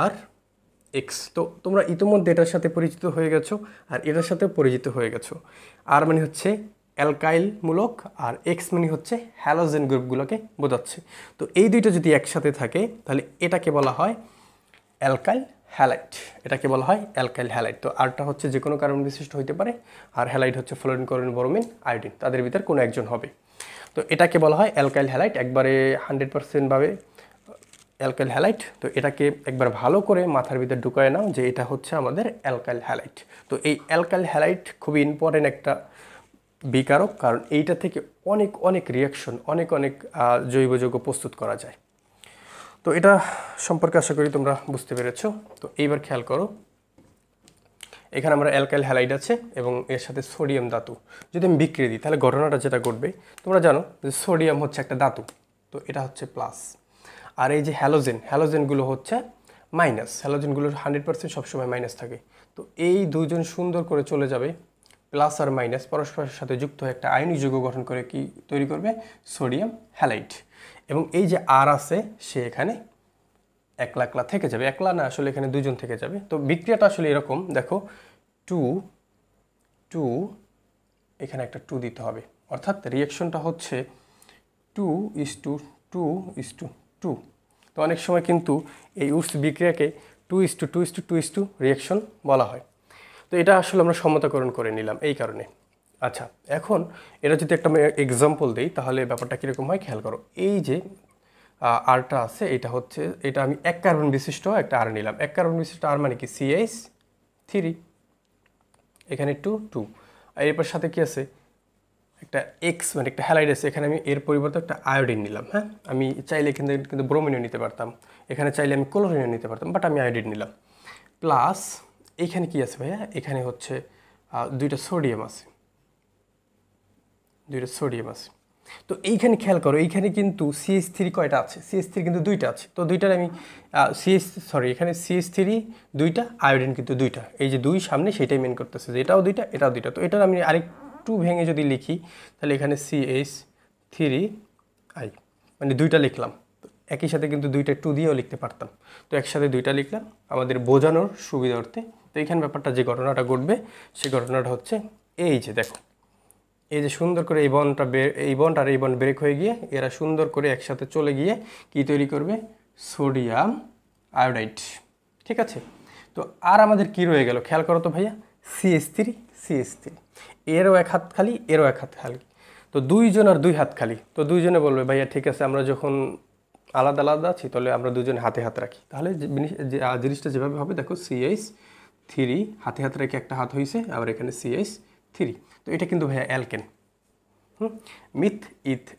আর এক্স, তো তোমরা ইতিমধ্যে এটার সাথে পরিচিত হয়ে গেছো আর এটার সাথে পরিচিত হয়ে গেছো। আর মানে হচ্ছে অ্যালকাইলমূলক আর এক্স মানে হচ্ছে হ্যালোজেন গ্রুপগুলোকে বোঝাচ্ছে। তো এই দুইটা যদি একসাথে থাকে তাহলে এটাকে বলা হয় অ্যালকাইল হ্যালাইড, এটাকে বলা হয় অ্যালকাইল হ্যালাইড। তো আরটা হচ্ছে যে কোনো কার্বন বিশিষ্ট হইতে পারে, আর হ্যালাইড হচ্ছে ফ্লোরিন, ক্লোরিন, ব্রোমিন, আয়োডিন, তাদের ভিতর কোনো একজন হবে। তো এটাকে বলা হয় অ্যালকাইল হ্যালাইড, একবারে 100% ভাবে অ্যালকাইল হ্যালাইড। তো এটাকে একবার ভালো করে মাথার ভিতরে ঢুকায় নাও যে এটা হচ্ছে আমাদের অ্যালকাইল হ্যালাইড। তো এই অ্যালকাইল হ্যালাইড খুবই ইম্পর্টেন্ট একটা বিকারক, কারণ এইটা থেকে অনেক অনেক রিয়াকশন, অনেক অনেক জৈব যৌগ প্রস্তুত করা যায়। তো এটা সম্পর্কে আশা করি তোমরা বুঝতে পেরেছো। তো এইবার খেয়াল করো, এখানে আমরা অ্যালকাইল হ্যালাইড আছে এবং এর সাথে সোডিয়াম ধাতু যদি আমি বিক্রিয়া দিই তাহলে ঘটনাটা যেটা ঘটবে তোমরা জানো যে সোডিয়াম হচ্ছে একটা ধাতু, তো এটা হচ্ছে প্লাস। আর এই যে হ্যালোজেনগুলো হচ্ছে মাইনাস, হ্যালোজেনগুলোর 100% সবসময় মাইনাস থাকে। তো এই দুজন সুন্দর করে চলে যাবে, প্লাস আর মাইনাস পরস্পরের সাথে যুক্ত হয়ে একটা আয়নিক যৌগ গঠন করে কি তৈরি করবে, সোডিয়াম হ্যালাইড। এবং এই যে আর আছে সে এখানে একলা একলা থেকে যাবে, একলা না আসলে এখানে দুজন থেকে যাবে। তো বিক্রিয়াটা আসলে এরকম দেখো, 2 এখানে একটা 2 দিতে হবে, অর্থাৎ রিয়াকশনটা হচ্ছে 2:2:2:2। তো অনেক সময় কিন্তু এই উডস বিক্রিয়াকে 2:2:2:2 রিয়াকশন বলা হয়। তো এটা আসলে আমরা সমতাকরণ করে নিলাম এই কারণে। আচ্ছা, এখন এটা যদি একটা এক্সাম্পল দিই তাহলে ব্যাপারটা কীরকম হয় খেয়াল করো। এই যে আরটা আছে এটা আমি এক কার্বন বিশিষ্ট একটা আর নিলাম। এক কার্বন বিশিষ্ট আর মানে কি CH3, এখানে 2 আর এরপর সাথে কি আছে একটা এক্স মানে একটা হ্যালাইড আছে, এখানে আমি এর পরিবর্তে একটা আয়োডিন নিলাম। হ্যাঁ, আমি চাইলে কিন্তু ব্রোমিনও নিতে পারতাম, এখানে চাইলে আমি ক্লোরিনও নিতে পারতাম, বাট আমি আয়োডিন নিলাম। প্লাস এইখানে কি আছে ভাইয়া, এখানে হচ্ছে দুইটা সোডিয়াম আছে। তো এইখানে খেয়াল করো, এইখানে কিন্তু CH3 কয়টা আছে, CH3 কিন্তু দুইটা আছে। তো দুইটার আমি এখানে CH3 দুইটা, আয়োডিন কিন্তু দুইটা, এই যে 2 সামনে সেটাই মেন করতেছে যে এটাও দুইটা এটাও দুইটা। তো এটার আমি আরেকটু ভেঙে যদি লিখি তাহলে এখানে CH3I মানে দুইটা লিখলাম। তো একই সাথে কিন্তু দুইটা 2 দিয়েও লিখতে পারতাম, তো একসাথে দুইটা লিখলাম আমাদের বোঝানোর সুবিধার্থে। তো এইখানে ব্যাপারটা যে ঘটনাটা ঘটবে সেই ঘটনাটা হচ্ছে এই যে দেখো, এই যে সুন্দর করে এই বন্ড আর এই বন্ড ব্রেক হয়ে গিয়ে এরা সুন্দর করে একসাথে চলে গিয়ে কি তৈরি করবে, সোডিয়াম আয়োডাইড। ঠিক আছে, তো আর আমাদের কি রয়ে গেল খেয়াল করো তো ভাইয়া, CH3 এরও এক হাত খালি এরও এক হাত খালি, তো দুইজন আর 2 হাত খালি। তো দুইজনে বলবে ভাইয়া ঠিক আছে আমরা যখন আলাদা আলাদা আছি তাহলে আমরা দুজন হাতে হাত রাখি, তাহলে জিনিসটা যেভাবে হবে দেখো, CH3 হাতে হাত রেখে একটা হাত হয়েছে, আবার এখানে CH3। তো এটা কিন্তু ভাইয়া অ্যালকেন।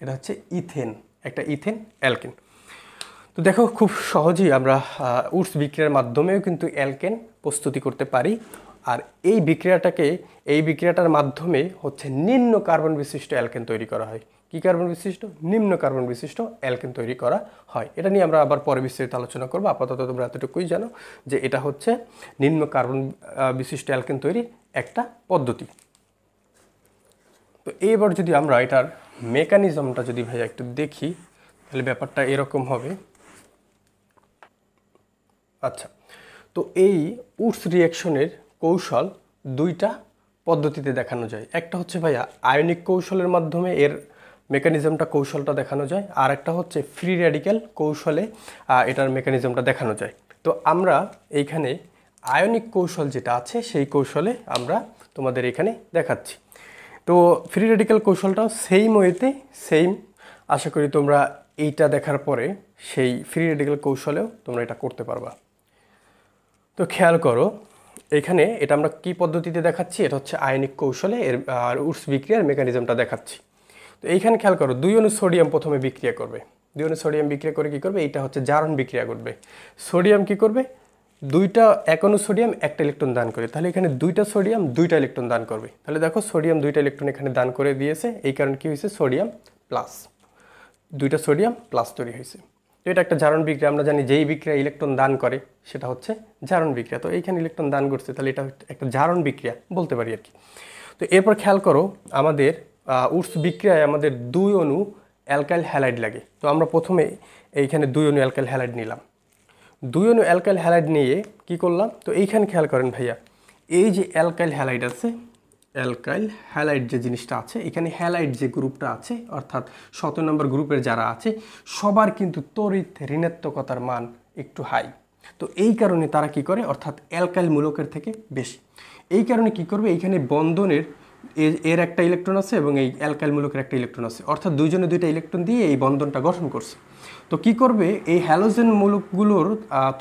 এটা হচ্ছে ইথেন, একটা ইথেন অ্যালকেন। তো দেখো খুব সহজেই আমরা উডস বিক্রিয়ার মাধ্যমেও কিন্তু অ্যালকেন প্রস্তুতি করতে পারি। আর এই বিক্রিয়াটার মাধ্যমে হচ্ছে নিম্ন কার্বন বিশিষ্ট অ্যালকেন তৈরি করা হয়। কি কার্বন বিশিষ্ট? নিম্ন কার্বন বিশিষ্ট অ্যালকেন তৈরি করা হয়। এটা নিয়ে আমরা আবার পরে বিস্তারিত আলোচনা করবো। আপাতত তোমরা এতটুকুই জানো যে এটা হচ্ছে নিম্ন কার্বন বিশিষ্ট অ্যালকেন তৈরির একটা পদ্ধতি। তো এবার যদি আমরা এটার মেকানিজমটা যদি ভাইয়া একটু দেখি তাহলে ব্যাপারটা এরকম হবে। আচ্ছা, তো এই উডস রিঅ্যাকশনের কৌশল দুইটা পদ্ধতিতে দেখানো যায়। একটা হচ্ছে ভাইয়া আয়নিক কৌশলের মাধ্যমে এর মেকানিজমটা কৌশলটা দেখানো যায়, আর একটা হচ্ছে ফ্রি র্যাডিক্যাল কৌশলে এটার মেকানিজমটা দেখানো যায়। তো আমরা এইখানে আয়নিক কৌশল যেটা আছে সেই কৌশলে আমরা তোমাদের এখানে দেখাচ্ছি। তো ফ্রি র্যাডিক্যাল কৌশলটাও সেম ওয়েতে সেম, আশা করি তোমরা এইটা দেখার পরে সেই ফ্রি র্যাডিক্যাল কৌশলেও তোমরা এটা করতে পারবা। তো খেয়াল করো এখানে এটা আমরা কি পদ্ধতিতে দেখাচ্ছি, এটা হচ্ছে আয়নিক কৌশলে এর আর উডস বিক্রিয়ার মেকানিজমটা দেখাচ্ছি। তো এইখানে খেয়াল করো 2 অণু সোডিয়াম প্রথমে বিক্রিয়া করবে, 2 অণু সোডিয়াম বিক্রিয়া করে কি করবে, এইটা হচ্ছে জারণ বিক্রিয়া করবে। সোডিয়াম কি করবে, এক অণু সোডিয়াম একটা ইলেকট্রন দান করে, তাহলে এখানে 2টা সোডিয়াম 2টা ইলেকট্রন দান করবে। তাহলে দেখো সোডিয়াম 2টা ইলেকট্রন এখানে দান করে দিয়েছে, এই কারণে কি হয়েছে, সোডিয়াম প্লাস, 2টা সোডিয়াম প্লাস তৈরি হয়েছে। তো এটা একটা জারণ বিক্রিয়া, আমরা জানি যেই বিক্রিয়া ইলেকট্রন দান করে সেটা হচ্ছে জারণ বিক্রিয়া। তো এইখানে ইলেকট্রন দান করছে, তাহলে এটা একটা জারণ বিক্রিয়া বলতে পারি আর কি। তো এরপর খেয়াল করো আমাদের উডস বিক্রিয়ায় আমাদের 2 অণু অ্যালকাইল হ্যালাইড লাগে। তো আমরা প্রথমে এইখানে 2 অণু অ্যালকাইল হ্যালাইড নিলাম। 2 অণু অ্যালকাইল হ্যালাইড নিয়ে কি করলাম, তো এইখানে খেয়াল করেন ভাইয়া, এই যে অ্যালকাইল হ্যালাইড আছে, অ্যালকাইল হ্যালাইড যে জিনিসটা আছে, এখানে হ্যালাইড যে গ্রুপটা আছে অর্থাৎ 17 নম্বর গ্রুপের যারা আছে সবার কিন্তু তড়িৎ ঋণাত্মকতার মান একটু হাই। তো এই কারণে তারা কি করে, অর্থাৎ অ্যালকাইল মূলকের থেকে বেশি। এই কারণে কি করবে, এইখানে বন্ধনের এর একটা ইলেকট্রন আছে এবং এই অ্যালকাইল মূলকের একটা ইলেকট্রন আছে, অর্থাৎ দুইজনে 2টা ইলেকট্রন দিয়ে এই বন্ধনটা গঠন করছে। তো কি করবে, এই হ্যালোজেন মূলকগুলোর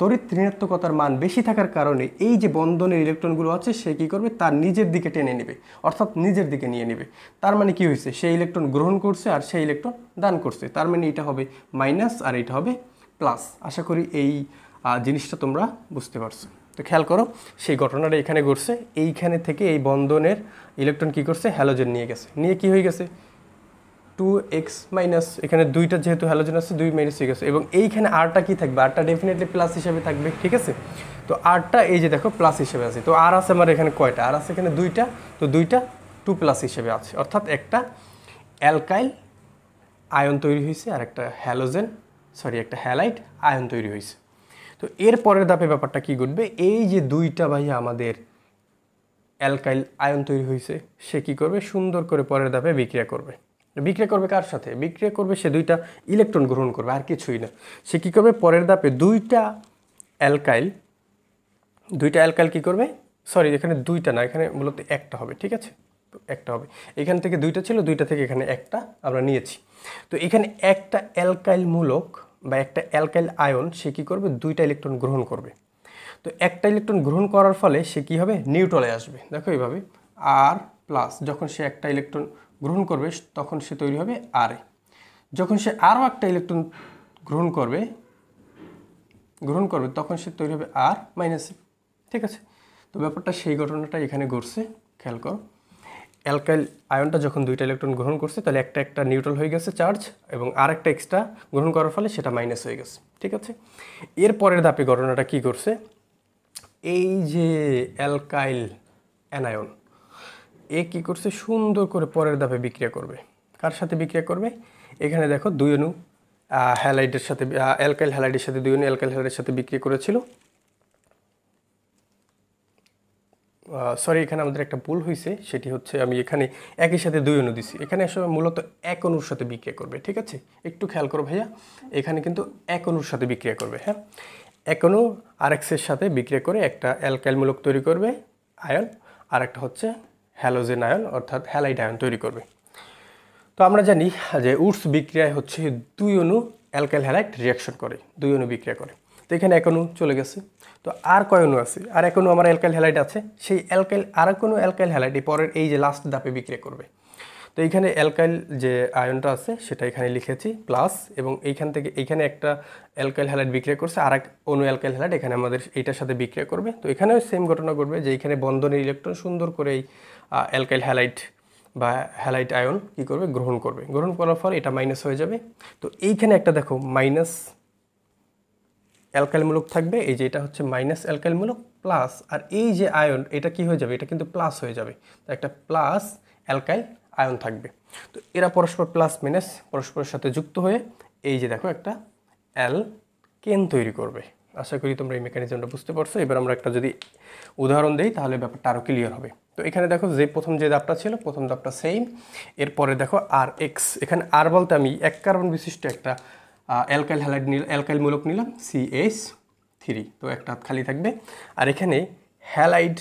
তড়িৎ ঋণাত্মকতার মান বেশি থাকার কারণে এই যে বন্ধনের ইলেকট্রনগুলো আছে সে কি করবে, তার নিজের দিকে টেনে নেবে, অর্থাৎ নিজের দিকে নিয়ে নেবে। তার মানে কি হয়েছে, সেই ইলেকট্রন গ্রহণ করছে আর সেই ইলেকট্রন দান করছে, তার মানে এটা হবে মাইনাস আর এটা হবে প্লাস। আশা করি এই জিনিসটা তোমরা বুঝতে পারছো। তো খেয়াল করো সেই ঘটনাটা এখানে ঘটছে, এইখানে থেকে এই বন্ধনের ইলেকট্রন কি করছে, হ্যালোজেন নিয়ে গেছে, নিয়ে কি হয়ে গেছে 2x মাইনাস, এখানে দুইটা যেহেতু হ্যালোজেন আছে 2 মাইনাস হয়ে গেছে, এবং এইখানে আরটা কি থাকবে, আরটা ডেফিনেটলি প্লাস হিসেবে থাকবে, ঠিক আছে। তো আরটা এই যে দেখো প্লাস হিসেবে আছে, তো আর আছে আমার এখানে কয়টা, আর আছে এখানে দুইটা, তো দুইটা 2 প্লাস হিসেবে আছে, অর্থাৎ একটা অ্যালকাইল আয়ন তৈরি হয়েছে আর একটা একটা হ্যালাইড আয়ন তৈরি হয়েছে। তো এর পরের ধাপে ব্যাপারটা কি ঘটবে, এই যে দুইটা ভাইয়া আমাদের অ্যালকাইল আয়ন তৈরি হয়েছে, সে কি করবে, সুন্দর করে পরের ধাপে বিক্রিয়া করবে। বিক্রিয়া করবে কার সাথে, বিক্রিয়া করবে সে দুইটা ইলেকট্রন গ্রহণ করবে, আর কিছুই না। সে কি করবে, পরের ধাপে দুইটা অ্যালকাইল কি করবে, সরি এখানে দুইটা না, এখানে মূলত একটা হবে, ঠিক আছে, একটা হবে, এখান থেকে দুইটা ছিল, দুইটা থেকে এখানে একটা আমরা নিয়েছি। তো এখানে একটা অ্যালকাইল মূলক বা একটা অ্যালকাইল আয়ন সে কী করবে, দুইটা ইলেকট্রন গ্রহণ করবে। তো একটা ইলেকট্রন গ্রহণ করার ফলে সে কী হবে, নিউট্রালে আসবে, দেখো এইভাবে আর প্লাস, যখন সে একটা ইলেকট্রন গ্রহণ করবে তখন সে তৈরি হবে আর এ, যখন সে আরও একটা ইলেকট্রন গ্রহণ করবে তখন সে তৈরি হবে আর মাইনাসে, ঠিক আছে। তো ব্যাপারটা সেই ঘটনাটা এখানে ঘটছে, খেয়াল করো অ্যালকাইল আয়নটা যখন দুইটা ইলেকট্রন গ্রহণ করছে তাহলে একটা নিউট্রাল হয়ে গেছে চার্জ, এবং আর একটা এক্সট্রা গ্রহণ করার ফলে সেটা মাইনাস হয়ে গেছে, ঠিক আছে। এর পরের ধাপে ঘটনাটা কি করছে, এই যে অ্যালকাইল অ্যানায়ন এ কি করছে, সুন্দর করে পরের ধাপে বিক্রিয়া করবে, কার সাথে বিক্রিয়া করবে, এখানে দেখো দুই অণু হ্যালাইডের সাথে, অ্যালকাইল হ্যালাইডের সাথে দুই অণু অ্যালকাইল হ্যালাইডের সাথে বিক্রিয়া করেছিল। সরি এখানে আমাদের একটা ভুল হয়েছে, সেটি হচ্ছে আমি এখানে একই সাথে দুই অণু দিছি, এখানে আসলে মূলত এক অণুর সাথে বিক্রিয়া করবে, ঠিক আছে। একটু খেয়াল করো ভাইয়া, এখানে কিন্তু এক অণুর সাথে বিক্রিয়া করবে, হ্যাঁ, এক অণু আরেকসের সাথে বিক্রিয়া করে একটা অ্যালকাইল মূলক তৈরি করবে আয়ন, আর একটা হচ্ছে হ্যালোজেন আয়ন অর্থাৎ হ্যালাইড আয়ন তৈরি করবে। তো আমরা জানি যে উডস বিক্রিয়ায় হচ্ছে দুই অণু অ্যালকাইল হ্যালাইড রিয়াকশন করে, দুই অণু বিক্রিয়া করে। তো এখানে এক অণু চলে গেছে, তো আর কয় অণু আছে, আর এক অণু আমার অ্যালকাইল হ্যালাইড আছে, সেই আর এক অণু অ্যালকাইল হ্যালাইড পরের এই যে লাস্ট ধাপে বিক্রিয়া করবে। তো এইখানে অ্যালকাইল যে আয়নটা আছে সেটা এখানে লিখেছি প্লাস, এবং এইখান থেকে এইখানে একটা অ্যালকাইল হ্যালাইড বিক্রিয়া করছে, আর এক অণু অ্যালকাইল হ্যালাইড এখানে আমাদের এইটার সাথে বিক্রিয়া করবে। তো এখানেও সেম ঘটনা ঘটবে যে এইখানে বন্ধনের ইলেকট্রন সুন্দর করে এই অ্যালকাইল হ্যালাইড বা হ্যালাইড আয়ন কী করবে, গ্রহণ করবে, গ্রহণ করার ফলে এটা মাইনাস হয়ে যাবে। তো এইখানে একটা দেখো মাইনাস অ্যালকাইলমূলক থাকবে, এই যে এটা হচ্ছে মাইনাস অ্যালকাইলমূলক প্লাস, আর এই যে আয়ন এটা কি হয়ে যাবে, এটা কিন্তু প্লাস হয়ে যাবে, তো একটা প্লাস অ্যালকাইল আয়ন থাকবে। তো এরা পরস্পর প্লাস মাইনাস পরস্পরের সাথে যুক্ত হয়ে এই যে দেখো একটা অ্যালকেন তৈরি করবে। আশা করি তোমরা এই মেকানিজমটা বুঝতে পারছো। এবার আমরা একটা যদি উদাহরণ দিই তাহলে ব্যাপারটা আরও ক্লিয়ার হবে। তো এখানে দেখো যে প্রথম যে ধাপটা ছিল, প্রথম ধাপটা সেম, এরপরে দেখো আর এক্স, এখানে আর বলতে আমি এক কার্বন বিশিষ্ট একটা অ্যালকাইল হ্যালাইড অ্যালকাইল মূলক নিলাম CH3, তো একটা হাত খালি থাকবে। আর এখানে হ্যালাইড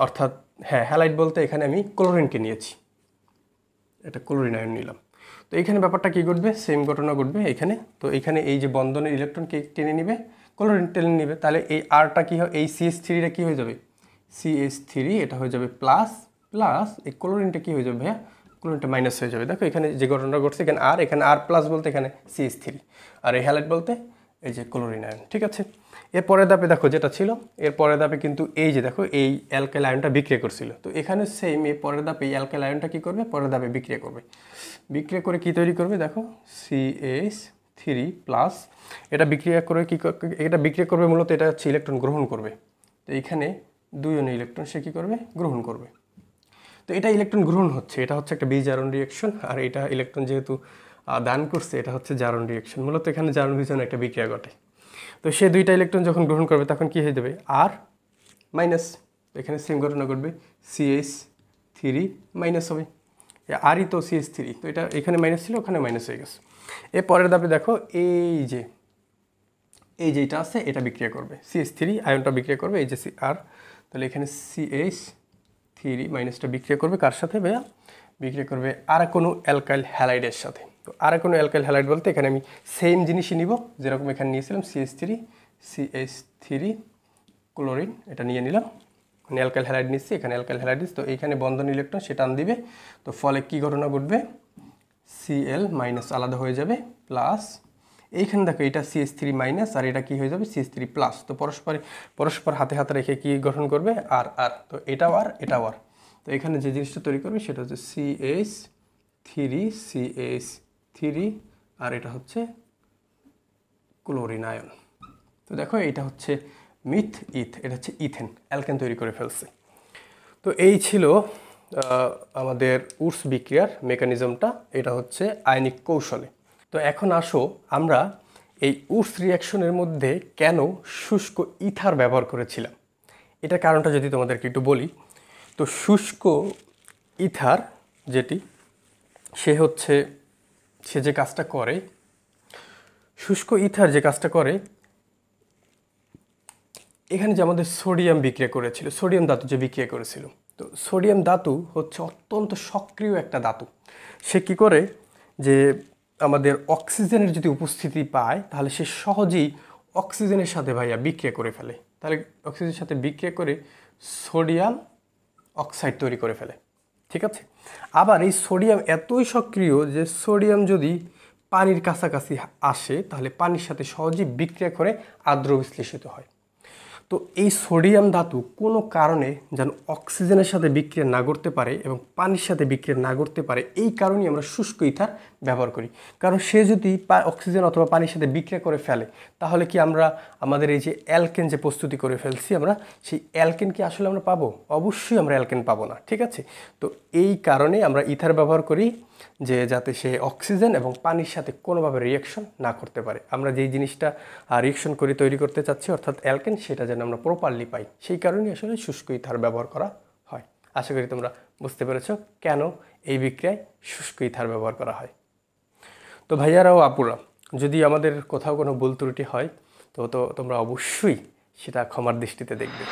অর্থাৎ হ্যালাইড বলতে এখানে আমি ক্লোরিনকে নিয়েছি, এটা ক্লোরিন আয়ন নিলাম। তো এইখানে ব্যাপারটা কী ঘটবে, সেম ঘটনা ঘটবে এখানে। তো এখানে এই যে বন্ধনের ইলেকট্রনকে টেনে নিবে, ক্লোরিন টেনে নিবে, তাহলে এই আরটা কী হয়, এই CH3টা কী হয়ে যাবে, CH3 এটা হয়ে যাবে প্লাস, এই ক্লোরিনটা কী হয়ে যাবে ভাইয়া, ক্লোরিনটা মাইনাস হয়ে যাবে। দেখো এখানে যে ঘটনাটা ঘটছে, এখানে আর প্লাস বলতে এখানে CH3, আর এই হ্যালাইড বলতে এই যে ক্লোরিন আয়ন, ঠিক আছে। এর পরের ধাপে দেখো যেটা ছিল, এর পরের ধাপে কিন্তু এই যে দেখো এই অ্যালকাইল আয়নটা বিক্রিয়া করছিল। তো এখানে সেম এই পরের ধাপে এই অ্যালকাইল আয়নটা কী করবে, পরের ধাপে বিক্রিয়া করবে, বিক্রিয়া করে কী তৈরি করবে, দেখো CH3 প্লাস, এটা বিক্রিয়া করে এটা বিক্রিয়া করবে মূলত এটা হচ্ছে ইলেকট্রন গ্রহণ করবে। তো এইখানে দুই অণু ইলেকট্রন সে কী করবে, গ্রহণ করবে। তো এটা ইলেকট্রন গ্রহণ হচ্ছে, এটা হচ্ছে একটা বিজারণ রিয়াকশন, আর এটা ইলেকট্রন যেহেতু দান করছে এটা হচ্ছে জারণ রিয়াকশন। মূলত এখানে জারণ বিজারণ একটা বিক্রিয়া ঘটে। তো সে দুইটা ইলেকট্রন যখন গ্রহণ করবে তখন কী হয়ে যাবে, আর মাইনাস, এখানে সেম ঘটনা ঘটবে, CH3 মাইনাস হবে, আরই তো CH3, তো এটা এখানে মাইনাস ছিল ওখানে মাইনাস হয়ে গেছে। এর পরের ধাপে দেখো এই যেটা আছে এটা বিক্রিয়া করবে, CH3 আয়নটা বিক্রিয়া করবে, এই যে আর, তাহলে এখানে CH3 মাইনাসটা বিক্রিয়া করবে কার সাথে ভাইয়া, বিক্রিয়া করবে আর কোনো অ্যালকাইল হ্যালাইডের সাথে। তো আর কোনো অ্যালকাইল হ্যালাইড বলতে এখানে আমি সেম জিনিসই নিব, যেরকম এখানে নিয়েছিলাম CH3 ক্লোরিন, এটা নিয়ে নিলাম, মানে অ্যালকাইল হ্যালাইড নিচ্ছি, এখানে অ্যালকাইল হ্যালাইড দিচ্ছি। তো এইখানে বন্ধন ইলেকট্রন সে টান দিবে, তো ফলে কী ঘটনা ঘটবে, Cl মাইনাস আলাদা হয়ে যাবে প্লাস, এইখানে দেখো এটা CH3 মাইনাস আর এটা কি হয়ে যাবে CH3 প্লাস। তো পরস্পর হাতে হাতে রেখে কি গঠন করবে আর আর, তো এটাও আর এটাও আর। তো এখানে যে জিনিসটা তৈরি করবে সেটা হচ্ছে CH3 আর এটা হচ্ছে ক্লোরিন আয়ন। তো দেখো এটা হচ্ছে এটা হচ্ছে ইথেন, অ্যালকেন তৈরি করে ফেলছে। তো এই ছিল আমাদের উডস বিক্রিয়ার মেকানিজমটা, এটা হচ্ছে আয়নিক কৌশলে। তো এখন আসো আমরা এই উডস রিয়াকশনের মধ্যে কেন শুষ্ক ইথার ব্যবহার করেছিলাম, এটার কারণটা যদি তোমাদেরকে একটু বলি। তো শুষ্ক ইথার যেটি, সে যে কাজটা করে, শুষ্ক ইথার যে কাজটা করে, এখানে যে আমাদের সোডিয়াম বিক্রিয়া করেছিল, সোডিয়াম ধাতু যে বিক্রিয়া করেছিল, তো সোডিয়াম ধাতু হচ্ছে অত্যন্ত সক্রিয় একটা ধাতু। সে কি করে যে আমাদের অক্সিজেনের যদি উপস্থিতি পায় তাহলে সে সহজেই অক্সিজেনের সাথে বিক্রিয়া করে ফেলে। তাহলে অক্সিজেনের সাথে বিক্রিয়া করে সোডিয়াম অক্সাইড তৈরি করে ফেলে, ঠিক আছে। আবার এই সোডিয়াম এতই সক্রিয় যে সোডিয়াম যদি পানির কাছাকাছি আসে তাহলে পানির সাথে সহজেই বিক্রিয়া করে আর্দ্র বিশ্লেষিত হয়। তো এই সোডিয়াম ধাতু কোনো কারণে যেন অক্সিজেনের সাথে বিক্রিয়া না করতে পারে এবং পানির সাথে বিক্রিয়া না করতে পারে, এই কারণেই আমরা শুষ্ক ইথার ব্যবহার করি। কারণ সে যদি অক্সিজেন অথবা পানির সাথে বিক্রিয়া করে ফেলে তাহলে কি আমরা আমাদের এই যে অ্যালকেন যে প্রস্তুতি করে ফেলছি আমরা, সেই অ্যালকেন কি আসলে আমরা পাবো? অবশ্যই আমরা অ্যালকেন পাবো না, ঠিক আছে। তো এই কারণে আমরা ইথার ব্যবহার করি, যে যাতে সে অক্সিজেন এবং পানির সাথে কোনোভাবে রিয়াকশন না করতে পারে। আমরা যেই জিনিসটা রিয়াকশন করে তৈরি করতে চাচ্ছি অর্থাৎ অ্যালকেন, সেটা যেন আমরা প্রপারলি পাই, সেই কারণেই আসলে শুষ্ক ইথার ব্যবহার করা হয়। আশা করি তোমরা বুঝতে পেরেছো কেন এই বিক্রিয়ায় শুষ্ক ইথার ব্যবহার করা হয়। তো ভাইয়ারা ও আপুরা, যদি আমাদের কোথাও কোনো ভুল ত্রুটি হয় তো তোমরা অবশ্যই সেটা ক্ষমার দৃষ্টিতে দেখবে।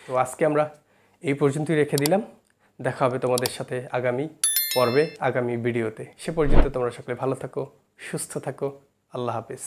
তো আজকে আমরা এই পর্যন্তই রেখে দিলাম। দেখা হবে তোমাদের সাথে আগামী পর্বে, আগামী ভিডিওতে। সে পর্যন্ত তোমরা সকলে ভালো থাকো, সুস্থ থাকো। আল্লাহ হাফেজ।